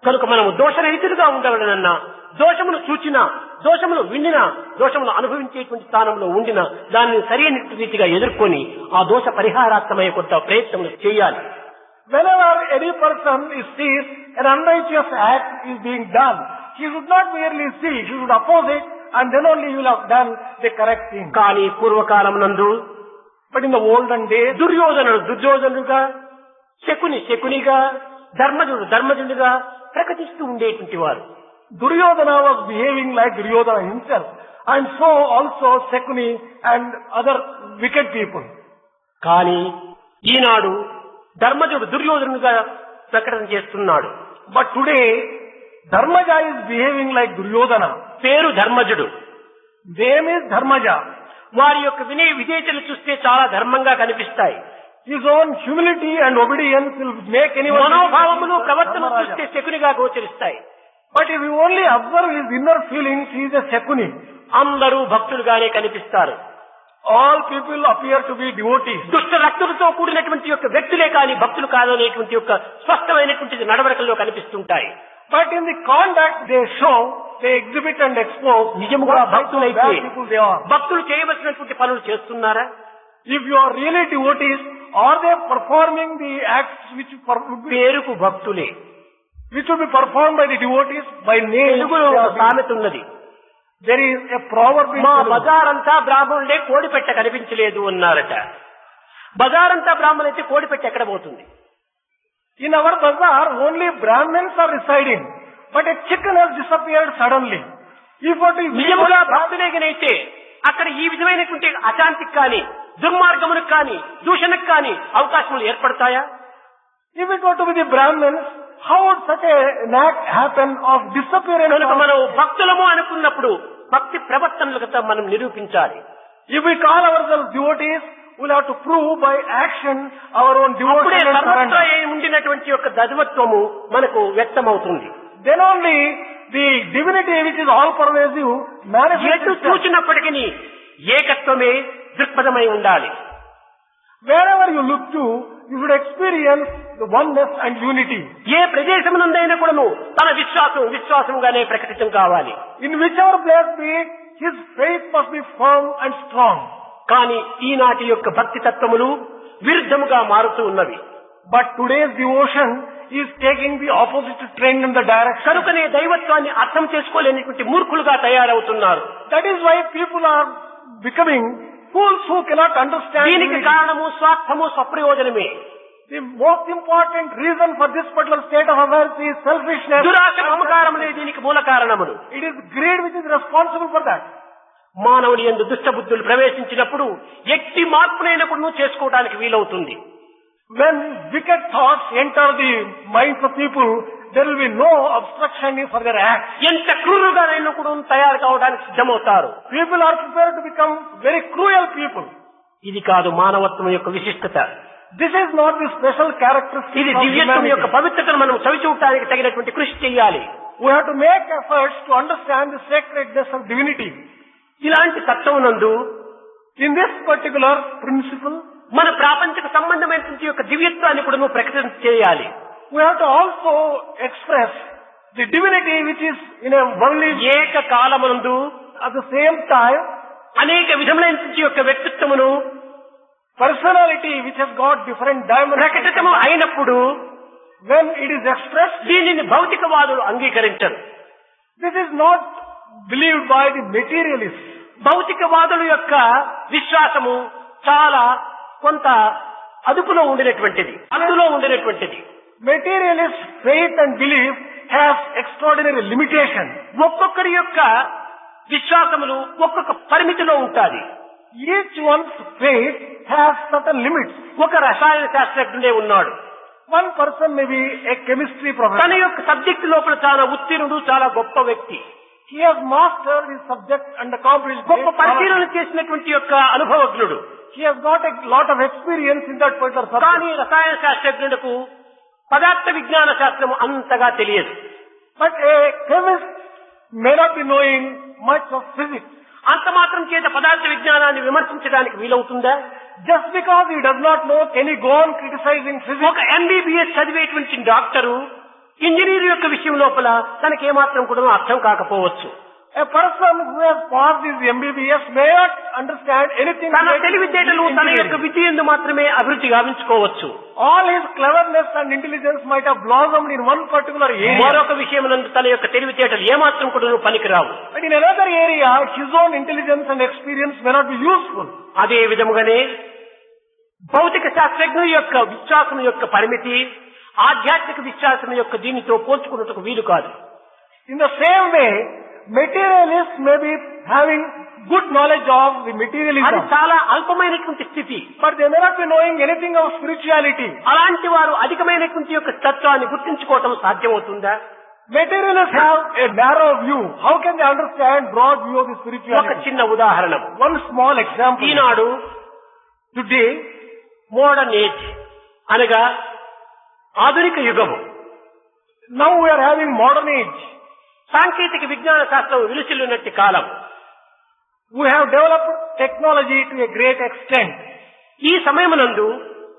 కనుక మనము దోషరహితులుగా ఉండవలనన్నా దోషమును చూచినా దోషమును విండినా దోషమును అనుభవించేటువంటి స్థానంలో ఉండినా దాన్ని సరైన రీతిగా ఎదుర్కొని ఆ దోష పరిహారాత్మక కొంత ప్రయత్నములు చేయాలి. Whenever any person sees an unrighteous act is being done, he should not merely see, he should oppose it, and then only he will have done the correct thing. కానీ పూర్వకాలం నందు But in the olden days, దుర్యోధనుడుగా శకునిగా ధర్మజుడుగా ప్రకటిస్తూ ఉండేటువంటి వారు. Duryodhana was behaving like Duryodhana himself, and so also Shakuni and other wicked people. కానీ ఈనాడు ధర్మజుడు దుర్యోధనుడుగా ప్రకటన చేస్తున్నాడు. But today, Dharmaja is behaving like Duryodhana. పేరు ధర్మజుడు, Name is Dharmaja. వారి యొక్క విధేయతలు చూస్తే చాలా ధర్మంగా కనిపిస్తాయి. His own humility and obedience will make anyone. మనోభావములు ప్రవర్తన చూస్తే శకునిగా గోచరిస్తాయి. But if you only observe his inner feelings, he is a Shakuni. అందరూ భక్తులుగానే కనిపిస్తారు. All people appear to be devotees. దుష్ట రక్తులతో కూడినటువంటి యొక్క వ్యక్తులే కానీ భక్తులు కాదనేటువంటి యొక్క స్పష్టమైనటువంటి నడవడికల్లో కనిపిస్తుంటాయి. But in the conduct they show, they exhibit and expose నిజముగా భక్తులైతే bad people they are. భక్తులు చేయవలసినటువంటి పనులు చేస్తున్నారా? If you are really devotees, are they performing the acts which పేరుకు భక్తులే. will be performed by the devotees? By name. తెలుగులో ఒక సామెత ఉన్నది. There is a proverb in మా Telugu. బజారంతా బ్రాహ్మణులే కోడిపెట్ట కనిపించలేదు అన్నారట. బజారంతా బ్రాహ్మణులైతే కోడిపెట్ట ఎక్కడ పోతుంది? In our bazaar, only Brahmins are residing, but a chicken has disappeared suddenly. If what is నిజముగా భక్తులేగనైతే అక్కడ ఈ విధమైనటువంటి అశాంతికి కానీ దుర్మార్గములకు కానీ దూషణకు కానీ అవకాశములు ఏర్పడతాయా? if it were to be the Brahmins, how would such an act happen of disappearance? కనుక మనం భక్తులము అనుకున్నప్పుడు భక్తి ప్రవర్తనలతో మనం నిరూపించాలి. If we call ourselves devotees, we'll have to prove by action our own devotion అప్పుడే and సర్వత్రా surrender. ఉండినటువంటి యొక్క దైవత్వము మనకు వ్యక్తమవుతుంది. Then only the divinity which is all pervasive manifests ఎటు itself. చూచినప్పటికీ ఏకత్వమే దృక్పథమై ఉండాలి. Wherever you look to, you should experience the oneness and unity. ఏ ప్రదేశమునందైనా కూడాను తన విశ్వాసంగానే ప్రకటితం కావాలి. In whichever place be, his faith must be firm and strong. కానీ ఈనాటి యొక్క భక్తి తత్వములు విరుద్ధముగా మారుతూ ఉన్నవి. But today's devotion is taking the opposite trend in the direction. కనుకనే దైవత్వాన్ని అర్థం చేసుకోలేనటువంటి మూర్ఖులుగా తయారవుతున్నారు. That is why people are becoming fools who cannot understand. దీనికి unity. కారణము స్వార్థము స్వప్రయోజనమే. The most important reason for this particular state of affairs is selfishness. దురాశ మమకారములే దీనికి మూల కారణములు. It is greed which is responsible for that. మానవుని యందు దుష్ట బుద్ధులు ప్రవేశించినప్పుడు ఎట్టి మార్పునైనప్పుడు చేసుకోవడానికి వీలవుతుంది. When wicked thoughts enter the minds of people, there will be no obstruction for their acts. ఎంత క్రూరుగానైనా కూడా తయారు కావడానికి సిద్ధమవుతారు. People are prepared to become very cruel people. ఇది కాదు మానవత్వం యొక్క విశిష్టత. This is not the special characteristic ఇది of దివ్యత్వం humanity. యొక్క పవిత్రతను మనం చవిచూడటానికి తగినటువంటి కృషి చేయాలి. We have to make efforts to understand the sacredness of divinity. ఇలాంటి తత్వం నందు In this particular principle, మన ప్రాపంచిక సంబంధమైనటువంటి యొక్క దివ్యత్వాన్ని కూడా నువ్వు ప్రకటన చేయాలి. we have to also express the divinity which is in a worldly. ఏకకాలమునందు At the same time, అనేక విధములైనటువంటి యొక్క వ్యక్తిత్వమును personality which has got different ప్రకటితము dimensions. అయినప్పుడు When it is expressed, దీనిని భౌతికవాదులు అంగీకరించరు. this is not believed by the materialists. భౌతికవాదుల యొక్క విశ్వాసము చాలా కొంత అదుపులో ఉండినటువంటిది, అందులో ఉండినటువంటిది. Materialist faith and belief has extraordinary limitation. ఒక్కొక్కరి యొక్క విశ్వాసములు ఒక్కొక్క పరిమితిలో ఉంటాది. Each one's faith has certain limits. ఒక రసాయన శాస్త్రజ్ఞుడే ఉన్నాడు. One person may be a chemistry తన professor. యొక్క సబ్జెక్ట్ లోపల చాలా ఉత్తీర్ణుడు, చాలా గొప్ప వ్యక్తి. He has mastered his subject and accomplished గొప్ప great పరిశీలన powers. చేసినటువంటి యొక్క అనుభవజ్ఞుడు. He has got a lot of experience in that particular subject. కానీ రసాయన శాస్త్రజ్ఞులకు పదార్థ విజ్ఞాన శాస్త్రము అంతగా తెలియదు. But a chemist may not be knowing much of physics. అంత మాత్రం చేత పదార్థ విజ్ఞానాన్ని విమర్శించడానికి వీలవుతుందా? Just because he does not know, can he go on criticizing physics? ఒక MBBS చదివేటువంటి డాక్టరు ఇంజనీర్ యొక్క విషయం లోపల తనకేమాత్రం కూడా అర్థం కాకపోవచ్చు. A person who has passed his MBBS may not understand anything. తన తెలివితేటలు తన యొక్క విద్య యందు మాత్రమే అభివృద్ధి గావించుకోవచ్చు. All his cleverness and intelligence might have blossomed in one particular area. మరొక విషయమునందు తన యొక్క తెలివితేటలు ఏమాత్రం కూడా పనికిరావు. But in another area, his own intelligence and experience may not be useful. అదే విధముగానే భౌతిక శాస్త్రజ్ఞుల యొక్క విశ్వాసం యొక్క పరిమితి ఆధ్యాత్మిక విశ్వాసం యొక్క దీనితో పోల్చుకున్నట్టుకు వీలు కాదు. In the same way, materialists may be having good knowledge of the అది materialism, చాలా అల్పమైనటువంటి స్థితి. but they may not be knowing anything of spirituality. అలాంటి వారు అధికమైనటువంటి యొక్క తత్వాన్ని గుర్తించుకోవటం సాధ్యమవుతుందా? Materialists have a narrow view. How can they understand broad view of the ఒక spirituality? చిన్న ఉదాహరణ. One small example. ఈనాడు Today, మోడర్న్ ఏజ్ అనగా ఆధునిక యుగము. now we are having modern age. సాంకేతిక విజ్ఞాన శాస్త్రం విలుసిల్లినట్టి కాలం. We have developed technology to a great extent. ఈ సమయమునందు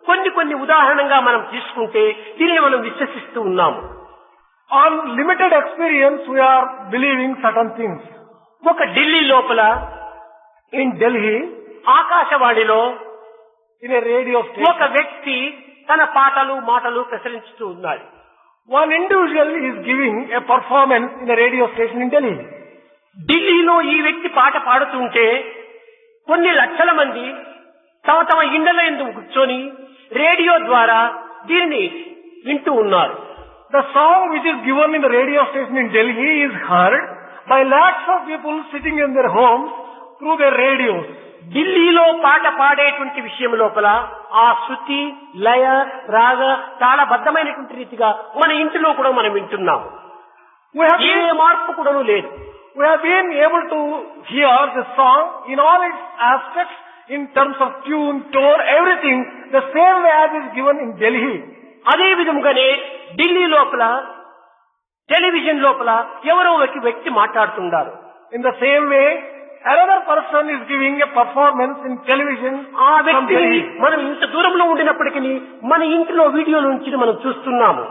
కొన్ని ఉదాహరణంగా మనం తీసుకుంటే దీనిని మనం విశ్వసిస్తూ ఉన్నాము. On limited experience, we are believing certain things. ఒక ఢిల్లీ లోపల In Delhi, ఆకాశవాణిలో in a radio ఒక station, వ్యక్తి తన పాటలు మాటలు ప్రసరిస్తూ ఉన్నాడు. one individual is giving a performance in a radio station in Delhi. ఢిల్లీలో ఈ వ్యక్తి పాట పాడుతుంటే కొన్ని లక్షల మంది తమ ఇండ్ల యందు కూర్చొని రేడియో ద్వారా దీనిని వింటూ ఉన్నారు. The song which is given in the radio station in Delhi is heard by lakhs of people sitting in their homes through their radios. ఢిల్లీలో పాట పాడేటువంటి విషయం లోపల ఆ శృతి లయ రాగ చాలా బద్ధమైనటువంటి రీతిగా మన ఇంటిలో కూడా మనం వింటున్నాము. We have ఏ been, మార్పు కూడా లేదు. we have been able to hear the song in all its aspects, in terms of tune, tone, everything, the same way as is given in Delhi. అదే విధముగానే ఢిల్లీ లోపల టెలివిజన్ లోపల ఎవరో ఒక వ్యక్తి మాట్లాడుతున్నారు. In the same way, another person is giving a performance in television ఆ from వ్యక్తిని Delhi. మనం ఇంత దూరంలో ఉండినప్పటికీ మన ఇంటిలో వీడియోల నుంచి మనం చూస్తున్నాము.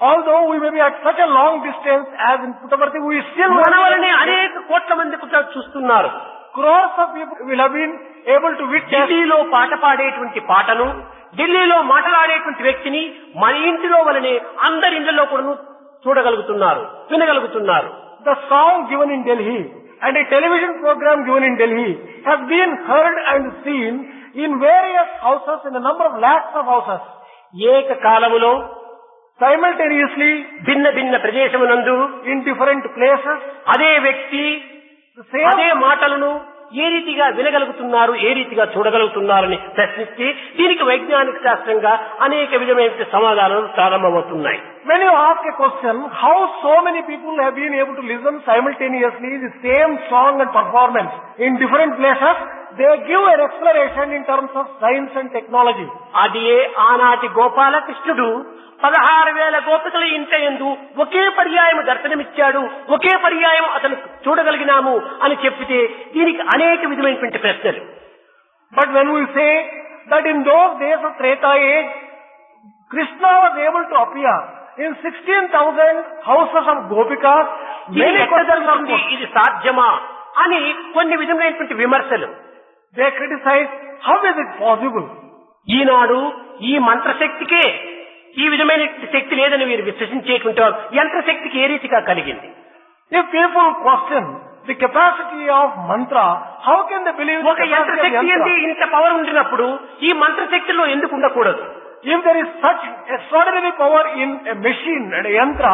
Although we may be at such a long distance as in Puttaparthi, we still మన వలనే అనేక కోట్ల మంది కూడా చూస్తున్నారు. crores of people will have been able to witness. ఢిల్లీలో పాట పాడేటువంటి పాటను ఢిల్లీలో మాట్లాడేటువంటి వ్యక్తిని మన ఇంటిలో వలనే అందరి ఇండ్లలో కూడా చూడగలుగుతున్నారు, వినగలుగుతున్నారు. The song given in Delhi and a television program given in Delhi have been heard and seen in various houses, in a number of lakhs of houses. ఏక కాలములో Simultaneously, భిన్న ప్రదేశమునందు in different places, అదే వ్యక్తి the same, అదే మాటలను ఏ రీతిగా వినగలుగుతున్నారు, ఏ రీతిగా చూడగలుగుతున్నారని ప్రశ్నిస్తే దీనికి వైజ్ఞానిక శాస్త్రంగా అనేక విధమైన సమాధానాలు ప్రారంభమవుతున్నాయి. when you ask a question, how so many people have been able to listen simultaneously the same song and performance in different places, they give an explanation in terms of science and technology. అది ఆనాటి గోపాలకృష్ణుడు 16,000 గోపికల ఇంట యందు ఒకే పర్యాయం దర్శనమిచ్చాడు, ఒకే పర్యాయం అతను చూడగలిగినాము అని చెప్పితే దీనికి అనేక విధమైనటువంటి ప్రశ్నలు. But when we say that in those days of Treta age, Krishna was able to appear in 16,000 houses of Gopikas, ఇది many ఎక్కడ questions are జరుగుతుంది, put. ఇది సాధ్యమా అని కొన్ని విధమైనటువంటి విమర్శలు. They criticize, how is it possible? ఈనాడు ఈ మంత్రశక్తికే ఈ విధమైన శక్తి లేదని వీరు విశ్వసించేటువంటి వారు యంత్రశక్తికి ఏ రీతిగా కలిగింది? If people question the capacity of mantra, how can they believe the ఒక capacity of యంత్రశక్తి అంటే yantra? ఇంత పవర్ ఉండినప్పుడు ఈ మంత్రశక్తిలో ఎందుకు ఉండకూడదు? If there is such extraordinary power in a machine and a yantra,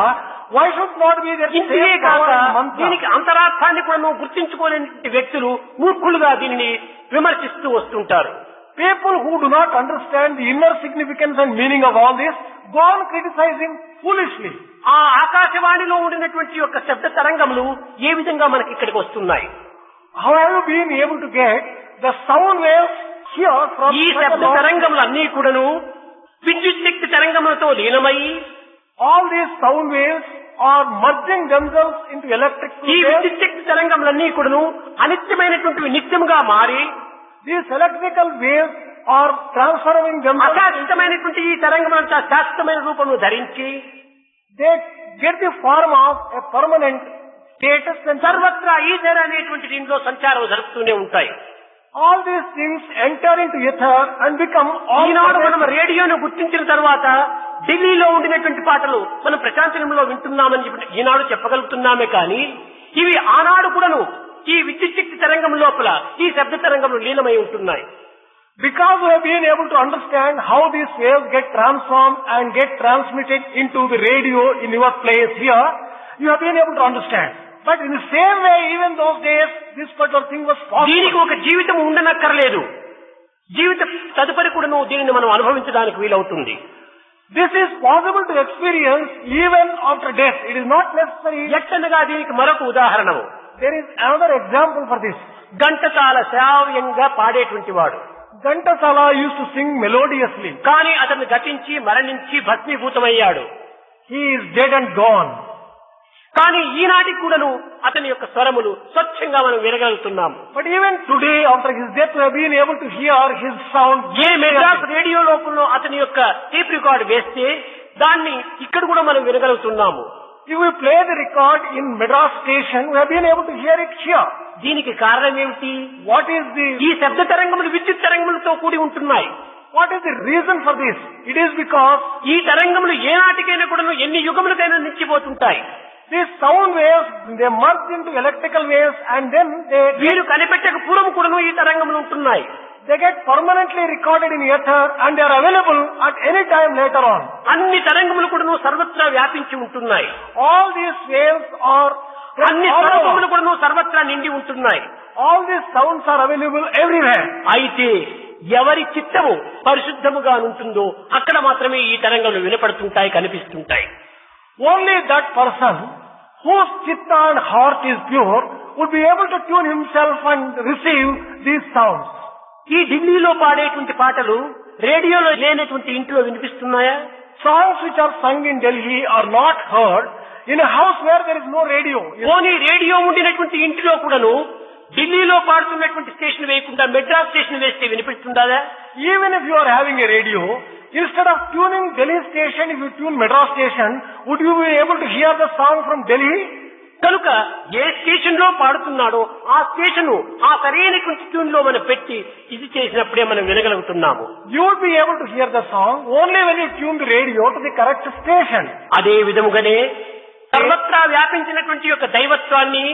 why should not be there ఇంతే same కాక power in mantra? దీనికి అంతరార్థాన్ని కూడా గుర్తించుకోలేని వ్యక్తులు మూర్ఖులుగా దీనిని విమర్శిస్తూ వస్తుంటారు. People who do not understand the inner significance and meaning of all this go on criticizing foolishly. ఆ ఆకాశవాణిలో ఉండినటువంటి యొక్క శబ్ద తరంగములు ఏ విధంగా మనకి ఇక్కడికి వస్తున్నాయి? How have you been able to get the sound waves here from ఈ such a శబ్ద long తరంగములు అన్నీ కూడాను విద్యుత్ శక్తి తరంగములతో లీనమై all these sound waves are merging themselves into electric ఈ waves. విద్యుత్ శక్తి తరంగములన్నీ కూడాను అనిత్యమైనటువంటి నిత్యముగా మారి These electrical waves are transforming themselves. అశాశ్వతమైనటువంటి ఈ తరంగములంతా శాశ్వతమైన రూపమును ధరించి They get the form of a permanent status and సర్వత్రా ఈథర్ అనేటువంటి దీంట్లో సంచారం జరుపుతూనే ఉంటాయి. all these things enter into ether and become all. ఈనాడు మనం రేడియోను గుర్తించిన తర్వాత ఢిల్లీలో ఉండినటువంటి పాటలు మనం ప్రశాంతనంలో వింటున్నామని చెప్పి ఈనాడు చెప్పగలుగుతున్నామే కానీ ఇవి ఆనాడు కూడాను ఈ విద్యుత్ శక్తి తరంగం లోపల ఈ శబ్ద తరంగంలో లీనమై ఉంటున్నాయి. Because we have been able to understand how these waves get transformed and get transmitted into the radio in your place here, you have been able to understand. But in the same way, even those days, this particular thing was possible. దీనికి ఒక జీవితం ఉండనక్కర్లేదు. జీవిత తదుపరి కూడాను దీనిని మనం అనుభవించడానికి వీలవుతుంది. This is possible to experience even after death. It is not necessary. ఎట్టనగా దీనికి మరొక ఉదాహరణము. There is another example for this. Ghantasala శ్రావ్యంగా పాడేటువంటి వాడు. Ghantasala used to sing melodiously. కానీ అతను గతించి మరణించి భస్మీభూతమయ్యాడు. He is dead and gone. కానీ ఈనాటికి కూడాను అతని యొక్క స్వరములు స్వచ్ఛంగా మనం వినగలుగుతున్నాము. But even today, after his death, we have been able to hear his sound. A Madras radio లోపల అతని యొక్క టేప్ రికార్డ్ వేస్తే దాన్ని ఇక్కడ కూడా మనం వినగలుగుతున్నాము. If we play the record in Madras station, we have been able to hear it here. దీనికి కారణం ఏమిటి? What is the ఈ శబ్ద తరంగములు విద్యుత్ తరంగములతో కూడి ఉంటున్నాయి. What is the reason for this? It is because ఈ తరంగములు ఏ నాటికైనా కూడాను ఎన్ని యుగములకైనా నిలిచిపోతుంటాయి. these sound waves, they merge into electrical waves and then వీరు కనిపెట్టక పూర్వం కూడాను ఈ తరంగములు ఉంటున్నాయి. they get permanently recorded in ether and they are available at any time later on. అన్ని తరంగములు కూడాను సర్వత్రా వ్యాపించి ఉంటున్నాయి. All these waves are అన్ని స్వరూపములు కూడాను సర్వత్రా నిండి ఉంటున్నాయి. all these sounds are available everywhere. అయితే ఎవరి చిత్తము పరిశుద్ధముగా ఉంటుందో అక్కడ మాత్రమే ఈ తరంగములు వినపడుతుంటాయి, కనిపిస్తుంటాయి. Only that person whose chitta and heart is pure would be able to tune himself and receive these sounds. ఈ ఢిల్లీలో పాడేటువంటి పాటలు రేడియోలో లేనటువంటి ఇంట్లో వినిపిస్తున్నాయా? Songs which are sung in Delhi are not heard in a house where there is no radio. పోనీ radio ఉండినటువంటి ఇంటిలో కూడాను ఢిల్లీలో పాడుతున్నటువంటి స్టేషన్ వేయకుండా మెడ్రాస్ స్టేషన్ వేస్తే వినిపిస్తుందా? Even if you are having a radio, instead of tuning Delhi station, if you tune Madras station, would you be able to hear the song from Delhi? కనుక ఏ station లో పాడుతున్నాడో ఆ స్టేషన్ ఆ సరైనటువంటి tune లో మనం పెట్టి ఇది చేసినప్పుడే మనం వినగలుగుతున్నాము. You would be able to hear the song only when you tune the radio to the correct station. అదే విధముగానే సర్వత్రా వ్యాపించినటువంటి యొక్క దైవత్వాన్ని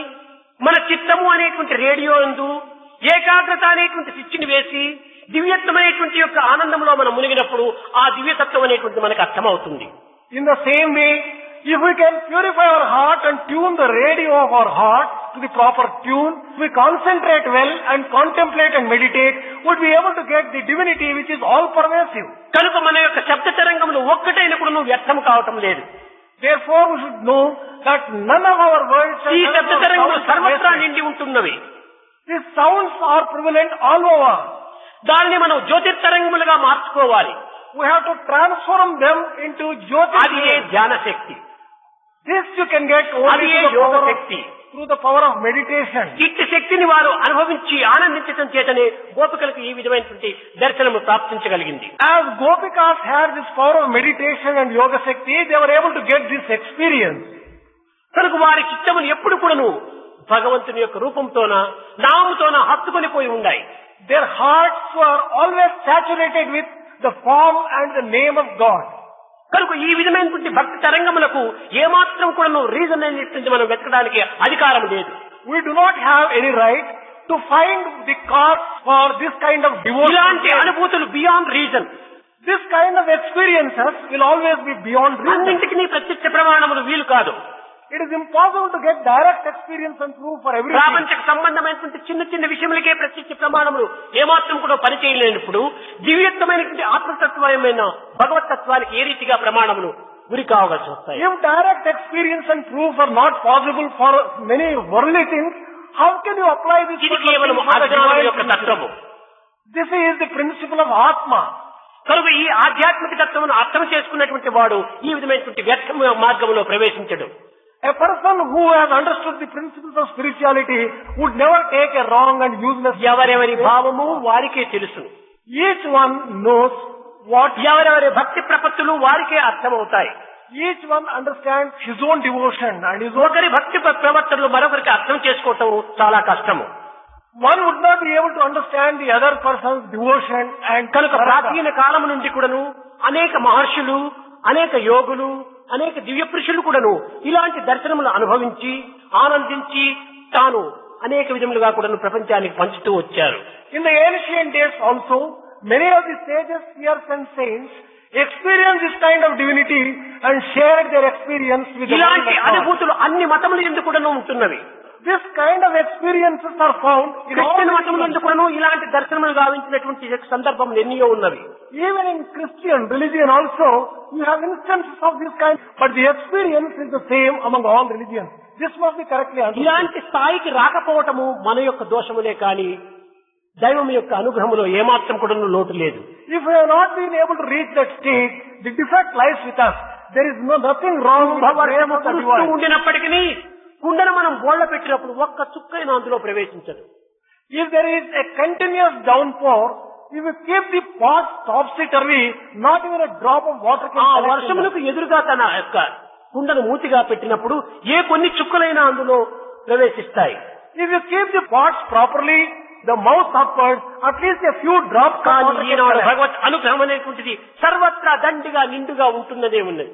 మన చిత్తము అనేటువంటి రేడియో యందు ఏకాగ్రత అనేటువంటి స్విచ్ని వేసి దివ్యత్వమైనటువంటి యొక్క ఆనందంలో మనం మునిగినప్పుడు ఆ దివ్యతత్వం అనేటువంటి మనకు అర్థమవుతుంది. In the same way, if we can purify our heart and tune the radio of our heart to the proper tune, we concentrate well and contemplate and meditate, would be able to get the divinity which is all pervasive. కనుక మన యొక్క శబ్ద తరంగములు ఒక్కటైనప్పుడు నువ్వు వ్యర్థం కావటం లేదు. Therefore, we should know that none of our words ఈ శబ్ద తరంగములు సర్వత్రా నిండి ఉంటున్నవి. These sounds are prevalent all over. దానిని మనం జ్యోతిర్తరంగములుగా మార్చుకోవాలి. We have to transform them into Jyoti. అది ఏ ధ్యాన శక్తి. This you can get అది only A yoga Shakti. through the power of meditation. ఇట్టి శక్తిని వారు అనుభవించి ఆనందించడం చేతనే గోపికలకు ఈ విధమైనటువంటి దర్శనము ప్రాప్తించగలిగింది. As Gopikas had this power of meditation and yoga shakti, they were able to get this experience. కనుక వారి చిత్తములు ఎప్పుడు కూడాను భగవంతుని యొక్క రూపంతోన నామముతోన హత్తుకొని పోయి ఉన్నాయి. Their hearts were always saturated with the form and the name of God. కనుక ఈ విధమైనటువంటి భక్తి తరంగములకు ఏమాత్రం కూడా రీజన్ అనేటువంటి మనం వెతకడానికి అధికారం లేదు. We do not have any right to find the cause for this kind of devotion. ఇలాంటి అనుభూతులు beyond reason. This kind of experiences will always be beyond reason. అన్నింటికి ప్రత్యక్ష ప్రమాణములు వీలు కాదు. It is impossible to get direct experience and proof for everything. ప్రాపంచిక సంబంధమైనటువంటి చిన్న చిన్న విషయములకే ప్రత్యక్ష ప్రమాణములు ఏమాత్రం కూడా పనిచేయలేనప్పుడు దివ్యత్వమైనటువంటి ఆత్మతత్వమైన భగవతత్వానికి ఏ రీతిగా ప్రమాణములు గురి కావలసి వస్తాయి. If direct experience and proof are not possible for many worldly things, how can you apply this? ఇది కేవలం అజ్ఞానం యొక్క తత్వము. This is the principle of Atma. కనుక ఈ ఆధ్యాత్మిక తత్వమును అర్థం చేసుకున్నటువంటి వాడు ఈ విధమైనటువంటి వ్యర్థ మార్గంలో ప్రవేశించడు. A person who has understood the principles of spirituality would never take a wrong and useless. ఎవరెవరి భావము వారికే తెలుసు. Each one knows what. ఎవరెవరి భక్తి ప్రపత్తులు వారికే అర్థమవుతాయి. each one understands his own devotion and his own. ఒకరి భక్తి ప్రవర్తనలు మరొకరికి అర్థం చేసుకోవటం చాలా కష్టము. One would not be able to understand the other person's devotion and కనుక ప్రాచీన కాలం నుండి కూడాను అనేక మహర్షులు, అనేక యోగులు, అనేక దివ్య పురుషులు కూడాను ఇలాంటి దర్శనములు అనుభవించి ఆనందించి తాను అనేక విధములుగా కూడాను ప్రపంచానికి పంచుతూ వచ్చారు. In the ancient days also, many of the sages, seers and saints experienced this kind of divinity and shared their experience with the world ఇలాంటి of God. అనుభూతులు అన్ని మతములు ఎందుకు కూడాను ఉంటున్నవి. This kind of experiences are found in all Christian మతములు religions. ఎందుకు కూడాను ఇలాంటి దర్శనములు గావించినటువంటి సందర్భములు ఎన్నో ఉన్నవి. Even in Christian religion also, you have instances of this kind, but the experience is the same among all religions. This must be correctly understood. ఇలాంటి స్థాయికి రాకపోవటము మన యొక్క దోషములే కాని దైవం యొక్క అనుగ్రహములో ఏమాత్రం కూడా లోటు లేదు. If we have not been able to reach that stage, the defect lies with us. There is nothing wrong with the grace of the కురుస్తూ divine. ఉండినప్పటికీ కుండను మనం బోళ్ల పెట్టినప్పుడు ఒక్క చుక్కైనా అందులో ప్రవేశించదు. If there is a continuous downpour, if you keep the pot topsy-turvy, not even a drop of water can ఆ collect in that. వర్షములకు ఎదురుగా తన యొక్క కుండను మూతిగా పెట్టినప్పుడు ఏ కొన్ని చుక్కలైనా అందులో ప్రవేశిస్తాయి. If you keep the pots properly, the mouth upwards, at least a few drops of కానీ water can ఈనాడు collect. భగవత్ అనుగ్రహం అనేటువంటిది సర్వత్రా దండిగా నిండుగా ఉంటున్నదే ఉన్నది.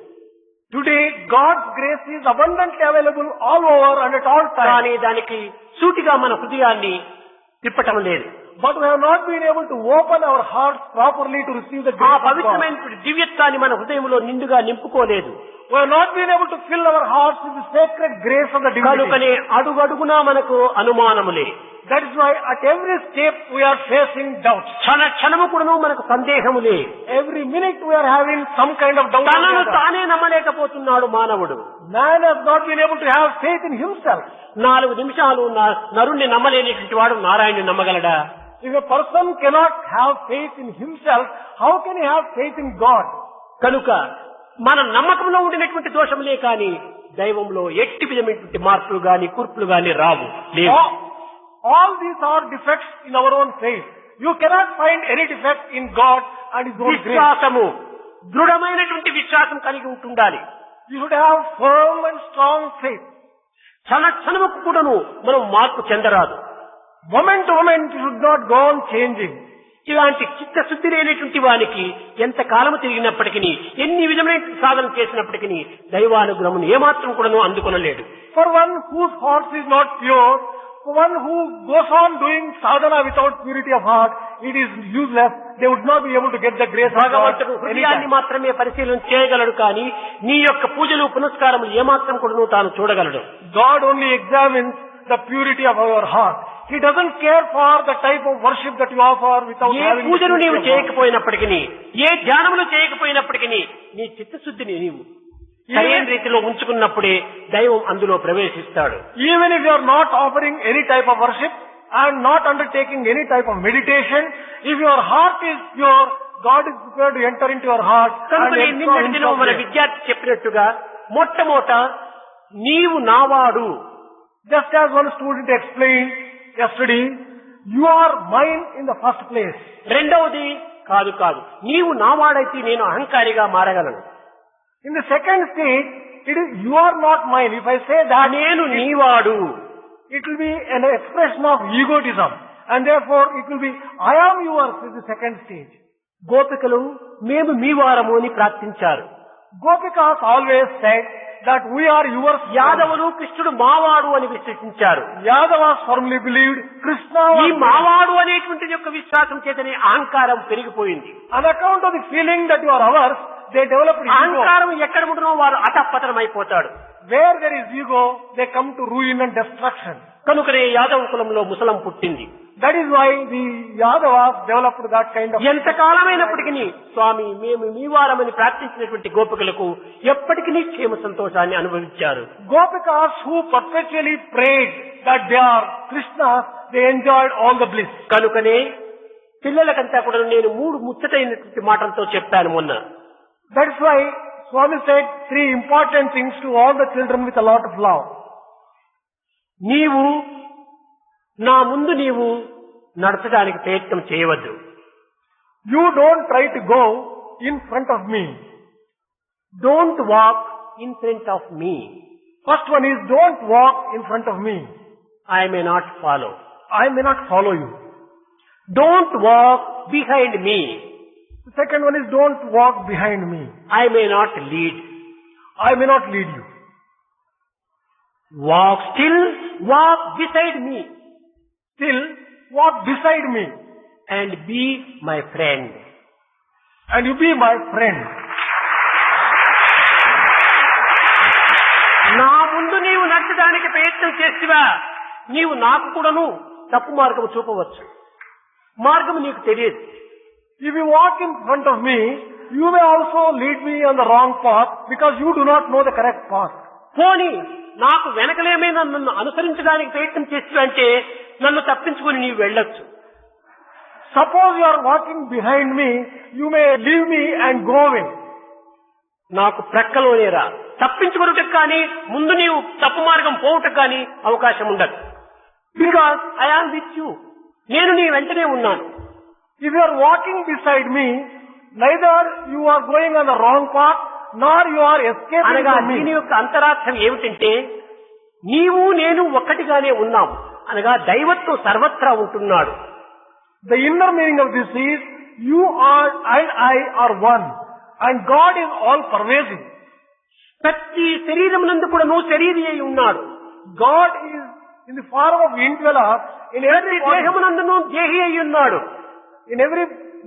Today, God's grace is abundantly available all over and at all times. కానీ దానికి సూటిగా మన హృదయాన్ని తిప్పటం లేదు. But we have not been able to open our hearts properly to receive the ఆ grace of God. పవిత్రమైనటువంటి దివ్యత్వాన్ని మన హృదయంలో నిండుగా నింపుకోలేదు. We have not been able to fill our hearts with the sacred grace of the divinity. కనుకనే అడుగడుగునా మనకు అనుమానములే. That is why at every step we are facing doubts. క్షణము కూడాను మనకు సందేహములే. Every minute we are having some kind of doubt. తనను తానే నమ్మలేకపోతున్నాడు మానవుడు. Man has not been able to have faith in himself. 4 నిమిషాలు నరుణ్ణి నమ్మలేనిటువంటి వాడు నారాయణుని నమ్మగలడా? If a person cannot have faith in himself, how can he have faith in God? కనుక మన నమ్మకంలో ఉండినటువంటి దోషములే కాని దైవంలో ఎట్టి విధమైనటువంటి మార్పులు గాని కూర్పులు గాని రావు లేవు. All these are defects in our own faith. You cannot find any defect in God and His own grace. విశ్వాసము దృఢమైనటువంటి విశ్వాసం కలిగి ఉంటుండాలి. You should have firm and strong faith. క్షణముకు కూడాను మనం మార్పు చెందరాదు. Moment to moment you should not go on changing. ఇలాంటి చిత్తశుద్ధి లేనటువంటి వానికి ఎంత కాలము తిరిగినప్పటికీ ఎన్ని విధమైన సాధన చేసినప్పటికీ దైవానుగ్రహమును ఏమాత్రం కూడాను అందుకొనలేడు. For one whose heart is not pure, for one who goes on doing sadhana without purity of heart, it is useless. They would not be able to get the grace of God. భగవంతుడు హృదయాన్ని మాత్రమే పరిశీలన చేయగలడు కానీ నీ యొక్క పూజలు పునస్కారములు ఏమాత్రం కూడాను తాను చూడగలడు. God only examines the purity of our heart. He doesn't care for the type of worship that you offer without A having the పూజను నీవు purity of heart. చేయకపోయినప్పటికీ ఏ ధ్యానములు చేయకపోయినప్పటికీ నీ చిత్తశుద్ధిని నీవు సరైన రీతిలో ఉంచుకున్నప్పుడే దైవం అందులో ప్రవేశిస్తాడు. Even if you are not offering any type of worship and not undertaking any type of meditation, if your heart is pure, God is prepared to enter into your heart. కనుక and నిన్నటి enter దినం into మన your faith. విద్యార్థి చెప్పినట్టుగా మొట్టమొదట నీవు నావాడు. Just as one student explained yesterday, you are mine in the first place. రెండవది కాదు నీవు నావాడైతే నేను అహంకారిగా మారగలను. In the second stage, it is you are not mine. If I say that, నేను నీవాడు. it will be an expression of egotism. And therefore, it will be, I am yours is the second stage. గోపికలు మేము మీ వారము అని ప్రార్థించారు. Gopikas always said that we are yours. యాదవులు కృష్ణుడు మావాడు అని విశ్వసించారు. Yadavas firmly believed Krishna ఈ was మావాడు అనేటువంటి యొక్క విశ్వాసం చేతనే అహంకారం పెరిగిపోయింది. on account of the feeling that you are ours, they developed ego. అహంకారం ఎక్కడ ఉంటున్నో వారు అటపతనం అయిపోతాడు. Where there is ego, they come to ruin and destruction. కనుకనే యాదవ కులంలో ముసలం పుట్టింది. That is why the Yadavas developed that kind of. ఎంతకాలమైనప్పటికీ స్వామి మేము మీ వారమని ప్రార్థించినటువంటి గోపికలకు ఎప్పటికీ క్షేమ సంతోషాన్ని అనుభవించారు. Gopikas who perpetually prayed that they are Krishnas, they enjoyed all the bliss. కనుకనే పిల్లలకంతా కూడా నేను 3 ముచ్చటైనటువంటి మాటలతో చెప్పాను మొన్న. That is why Swami said 3 important things to all the children with a lot of love. నీవు నా ముందు నీవు నడచడానికి ప్రయత్నం చేయవద్దు. You don't try to go in front of me. Don't walk in front of me. First one is don't walk in front of me. I may not follow. I may not follow you. Don't walk behind me. The second one is don't walk behind me. I may not lead. I may not lead you. Walk still, walk beside me Still walk beside me and be my friend. and you be my friend. నా ముందు నీవు నడచడానికి ప్రయత్నం చేసివా నీవు నాకు కూడాను తప్పు మార్గం చూపవచ్చు. మార్గం నీకు తెలియదు. If you walk in front of me, you may also lead me on the wrong path because you do not know the correct path. పోనీ నాకు వెనకలేమైనా నన్ను అనుసరించడానికి ప్రయత్నం చేసివంటే నన్ను తప్పించుకుని నీవు వెళ్ళొచ్చు. Suppose you are walking behind me, you may leave me and go away. నాకు ప్రక్కలోనే రా. తప్పించుకున్నట్టుకు కానీ ముందు నీవు తప్పు మార్గం పోవుటకు కానీ అవకాశం ఉండదు. Because I am with you. నేను నీ వెంటనే ఉన్నాను. If you are walking beside me, neither you are going on the wrong path, nor you are escaping అనగా from దీని me. యొక్క అంతరార్థం ఏమిటంటే నీవు నేను ఒక్కటిగానే ఉన్నాం అనగా దైవత్వం సర్వత్రా ఉంటున్నాడు. The inner meaning of this is, you are and I are one, and God is all pervasive. ప్రతి శరీరమునందు కూడా నువ్వు శరీరి అయి ఉన్నాడు. God is in the form of indweller in ప్రతి every body. దేహమునందును దేహి అయి ఉన్నాడు. In every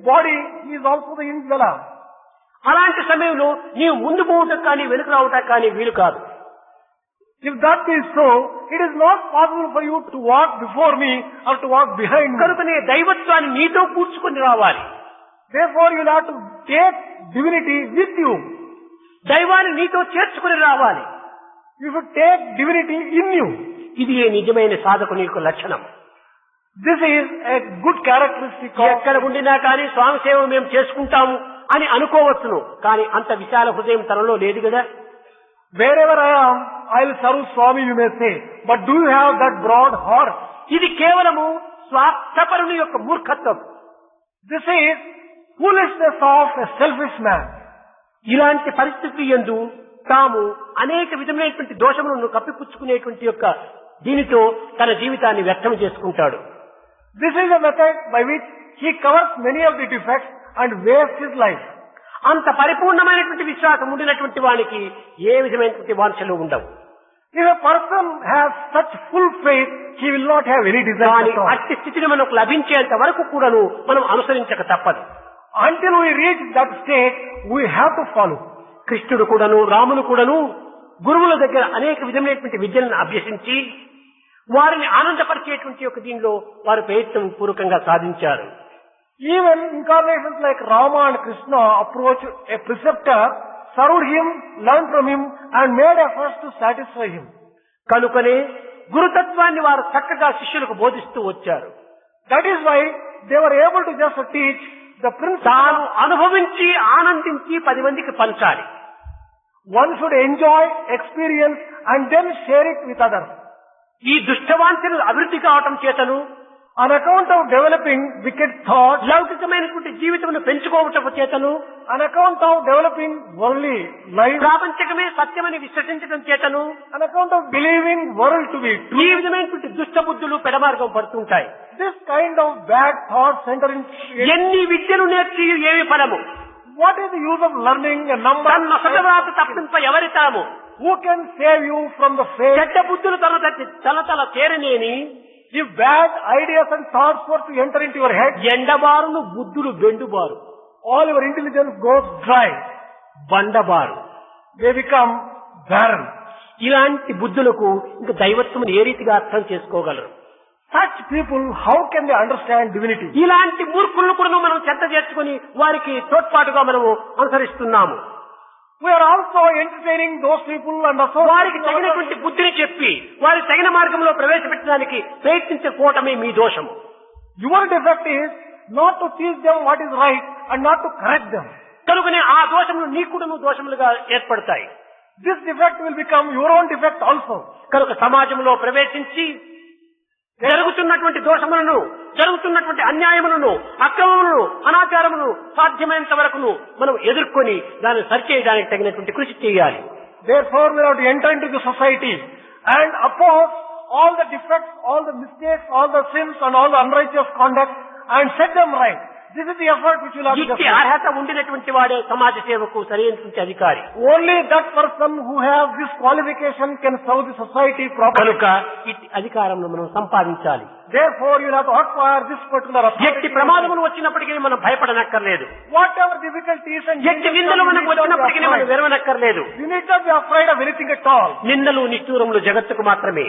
body, He is also the indweller. అలాంటి సమయంలో నీవు ముందు పోవటం కానీ వెనుక రావటం కానీ వీలు కాదు. If that is so, it is not possible for you to walk before me or to walk behind me. కనుకనే దైవత్వాన్ని నీతో కూర్చుకొని రావాలి. Therefore, you will have to take divinity with you. దైవాన్ని నీతో చేర్చుకుని రావాలి. You should take divinity in you. ఇది ఏ నిజమైన సాధకుని యొక్క లక్షణం. This is a good characteristic ఎక్కడ of... ఉండినా కానీ స్వామి సేవ మేము చేసుకుంటాము అని అనుకోవచ్చును. కానీ అంత విశాల హృదయం తనలో లేదు కదా. Wherever I am, I will serve Swami, you may say. But do you have that broad heart? ఇది కేవలము స్వార్థపరుని యొక్క మూర్ఖత్వం. This is foolishness of a selfish man. ఇలాంటి పరిస్థితులు యందు తాము అనేక విధమైనటువంటి దోషములను కప్పిపుచ్చుకునేటువంటి యొక్క దీనితో తన జీవితాన్ని వ్యర్థం చేసుకుంటాడు. This is a method by which he covers many of the defects and wastes his life. అంత పరిపూర్ణమైనటువంటి విశ్వాసం ఉండినటువంటి వానికి ఏ విధమైనటువంటి వాంఛలు ఉండవు. If a person has such full faith, he will not have any desire కానీ at all. అట్టి స్థితిని మనకు లభించేంత వరకు కూడాను మనం అనుసరించక తప్పదు. Until we reach that state, we have to follow. కృష్ణుడు కూడాను రాములు కూడాను గురువుల దగ్గర అనేక విధమైనటువంటి విద్యలను అభ్యసించి వారిని ఆనందపరిచేటువంటి యొక్క దీనిలో వారు ప్రయత్నం పూర్వకంగా సాధించారు. Even incarnations like Rama and Krishna approached a preceptor, served him, learned from him, and made efforts to satisfy him. కనుకనే గురుతత్వాన్ని వారు చక్కగా శిష్యులకు బోధిస్తూ వచ్చారు. That is why they were able to just teach the principle. తాను అనుభవించి ఆనందించి 10 మందికి పంచాలి. One should enjoy, experience, and then share it with others. ఈ దుష్టవాంఛలు అభివృద్ధి కావటం చేతను On account of developing wicked thoughts, లౌకికమైనటువంటి జీవితమును పెంచుకోవటం చేతను on account of developing worldly life, ప్రాపంచకమే సత్యమని విశ్వసించడం చేతను on account of believing world to be ఈ true, విధమైనటువంటి దుష్ట బుద్ధులు పెడమార్గం పడుతుంటాయి. this kind of bad thoughts enter in. ఎన్ని విద్యలు నేర్చి ఏమి ఫలము? What is the use of learning a number? తన నొసటరాత తప్పింప ఎవరి తరము? Who can save you from the fate? చెడ్డ బుద్ధులు తల చేరనేని If bad ideas and thoughts were to enter into your head, ఎండబారును బుద్ధులు బెండుబారు, all your intelligence goes dry. బండబారు. They become barren. ఇలాంటి బుద్ధులకు ఇంక దైవత్వమును ఏ రీతిగా అర్థం చేసుకోగలరు? Such people, how can they understand divinity? ఇలాంటి మూర్ఖులను కూడా మనం చెత్త చేర్చుకుని వారికి తోడ్పాటుగా మనము అనుసరిస్తున్నాము. We are also entertaining those people and వారికి associating తగినటువంటి ourselves. బుద్ధిని చెప్పి వారి తగిన మార్గంలో ప్రవేశపెట్టడానికి ప్రయత్నించకపోవటమే మీ దోషము. Your defect is not to teach them what is right and not to correct them. కనుకనే ఆ దోషములు నీకు కూడా దోషములుగా ఏర్పడతాయి. This defect will become your own defect also. కనుక సమాజంలో ప్రవేశించి జరుగుతున్నటువంటి దోషములను జరుగుతున్నటువంటి అన్యాయములను, అక్రమములను, అనాచారములను సాధ్యమైనంత వరకును మనం ఎదుర్కొని దాన్ని సరిచేయడానికి తగినటువంటి కృషి చేయాలి. Therefore, we have to enter into the society and oppose all the defects, all the mistakes, all the sins and all the unrighteous conduct and set them right. This is the effort which will have to ఇట్టి be. అర్హత ఉండినటువంటి వాడే సమాజ సేవకు సరైనటువంటి అధికారి. Only that person who has this qualification can serve the society properly. కనుక ఇట్టి అధికారంను మనం సంపాదించాలి. Therefore, you will have to acquire this particular ఎట్టి authority. ప్రమాదములు వచ్చినప్పటికీ మనం భయపడనక్కర్లేదు. Whatever difficulties and ఎట్టి నిందలు మనకు వచ్చినప్పటికీ మనం విరవనక్కర్లేదు. you need not be afraid of anything at all. నిందలు నిష్ఠూరములు జగత్తుకు మాత్రమే,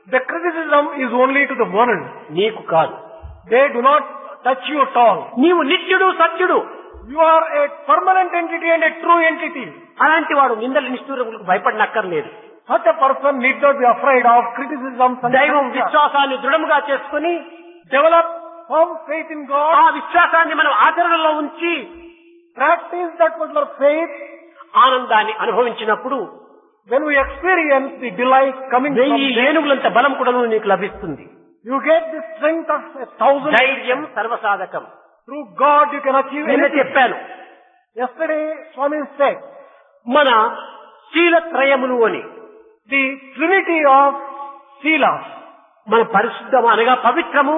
The criticism is only to the world. నీకు కాదు. They do not touch you at all. నీవు నిత్యుడు, సత్యుడు. You are a permanent entity and a true entity. అలాంటి వాడు నిందలు నిష్ఠూరములకు భయపడనక్కర్లేదు. Such a person need not be afraid of criticism. దైవం విశ్వాసాన్ని దృఢముగా చేసుకుని Develop firm faith in God. ఆ విశ్వాసాన్ని మనం ఆచరణలో ఉంచి Practice that particular faith. ఆనందాన్ని అనుభవించినప్పుడు When we experience the delight coming from 1000 ఏనుగులంత బలం కూడా నీకు లభిస్తుంది. you get the strength of 1,000. ధైర్యం సర్వసాధకం. Through God you can achieve నిన్న anything. చెప్పాను, Yesterday Swami said మన శీలత్రయములు అని the trinity of Silas. మన పరిశుద్ధము అనగా పవిత్రము,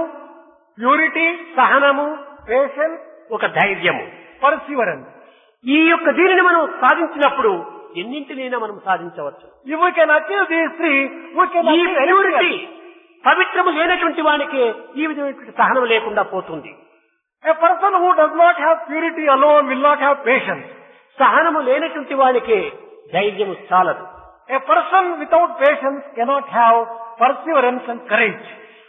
Purity, సహనము, patience, ఒక ధైర్యము. perseverance. ఈ యొక్క దీనిని మనం సాధించినప్పుడు ఎన్నింటినైనా మనం సాధించవచ్చు. If we can achieve these three, we can ఈ achieve ప్యూరిటీ, anything. పవిత్రము లేనటువంటి వానికి ఈ విధమైనటువంటి సహనం లేకుండా పోతుంది. A person who does not have purity alone will not have patience. సహనము లేనటువంటి వానికి ధైర్యము చాలదు. A person without patience cannot have perseverance and courage.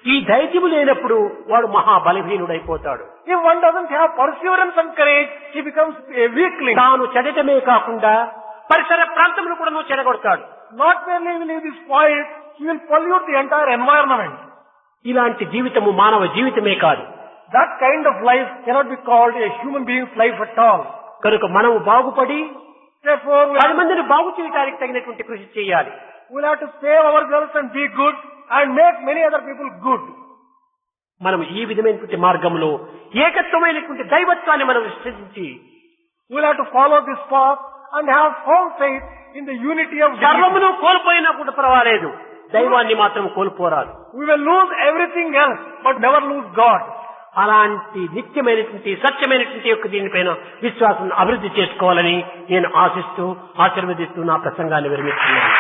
ఈ ధైర్యము లేనప్పుడు వాడు మహాబలహీనుడైపోతాడు. If one doesn't have perseverance and courage, he becomes a weakling. తాను చెడటమే కాకుండా పరిసర ప్రాంతములు కూడా చెడగొడతాడు. Not merely will he be spoiled, he will pollute the entire environment. ఇలాంటి జీవితము మానవ జీవితమే కాదు. That kind of life cannot be called a human being's life at all. కనుక మనము బాగుపడి Therefore, 10 మందిని బాగు చేయడానికి తగినటువంటి కృషి చేయాలి. we'll have to save ourselves and be good and make many other people good. మనం ఈ విధమైనటువంటి మార్గంలో ఏకత్వమైనటువంటి దైవత్వాన్ని మనం విశ్వసించి We'll have to follow this path and have firm faith in the unity of God. సర్వమును కోల్పోయినా కూడా పర్వాలేదు, దైవాన్ని మాత్రం కోల్పోరాదు. We will lose everything else, but never lose God. అలాంటి నిత్యమైనటువంటి సత్యమైనటువంటి యొక్క దీనిపైన విశ్వాసం అభివృద్ధి చేసుకోవాలని నేను ఆశిస్తూ ఆశీర్వదిస్తూ నా ప్రసంగాన్ని విరమిస్తున్నాను.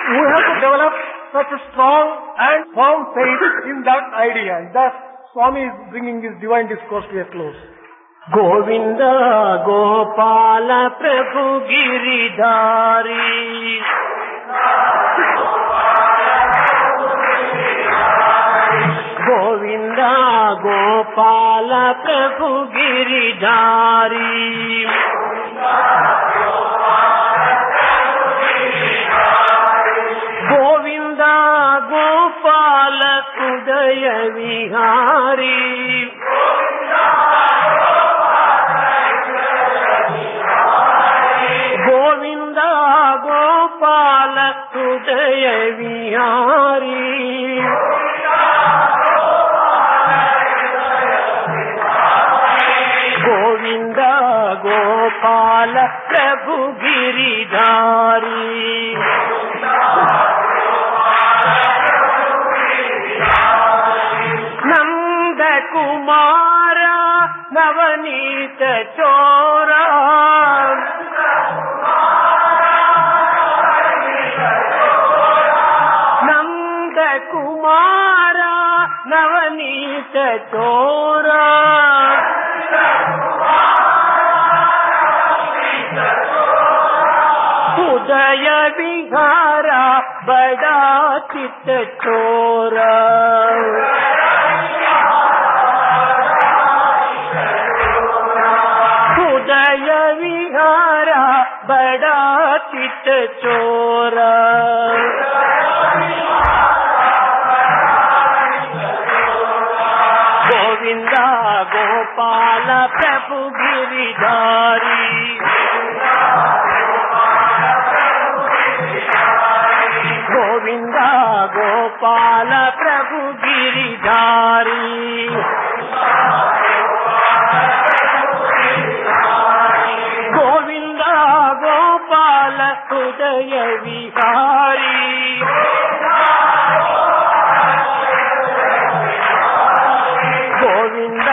We have to develop such a strong and firm faith in that idea. And thus, Swami is bringing his divine discourse to a close. Govinda Gopala ప్రభు గిరిధారి, గోవింద గోపాల ప్రభు గిరిధారి, గోవింద గోపాల హృదయ విహారీ, గోవింద గోపాల హృదయ విహారీ, గోవింద గోపాల ప్రభు గిరిధారి, నంద కుమార నవనీత చోరా, నంద కుమార నవనీత చోరా, ఉదయ విహార బడా చిత్త చోరా, ఉదయ విహార బడా చిత్త చోరా, గోవింద గోపాల ప్రభు గిరిధారి, గోవింద గోపాల ప్రభు గిరిధారి గోవింద గోపాల హృదయ విహారీ గోవింద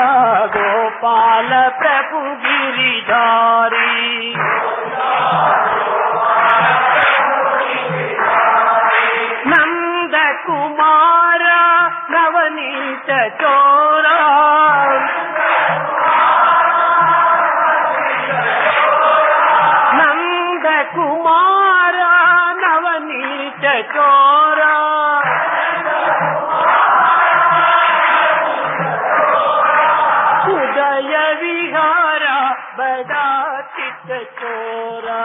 గోపాల ప్రభు గిరిధారి నంద కుమార నవనీత చోరా నంద కుమార నవనీత చోరా ఉదయ విహార బడా చిత్త చోరా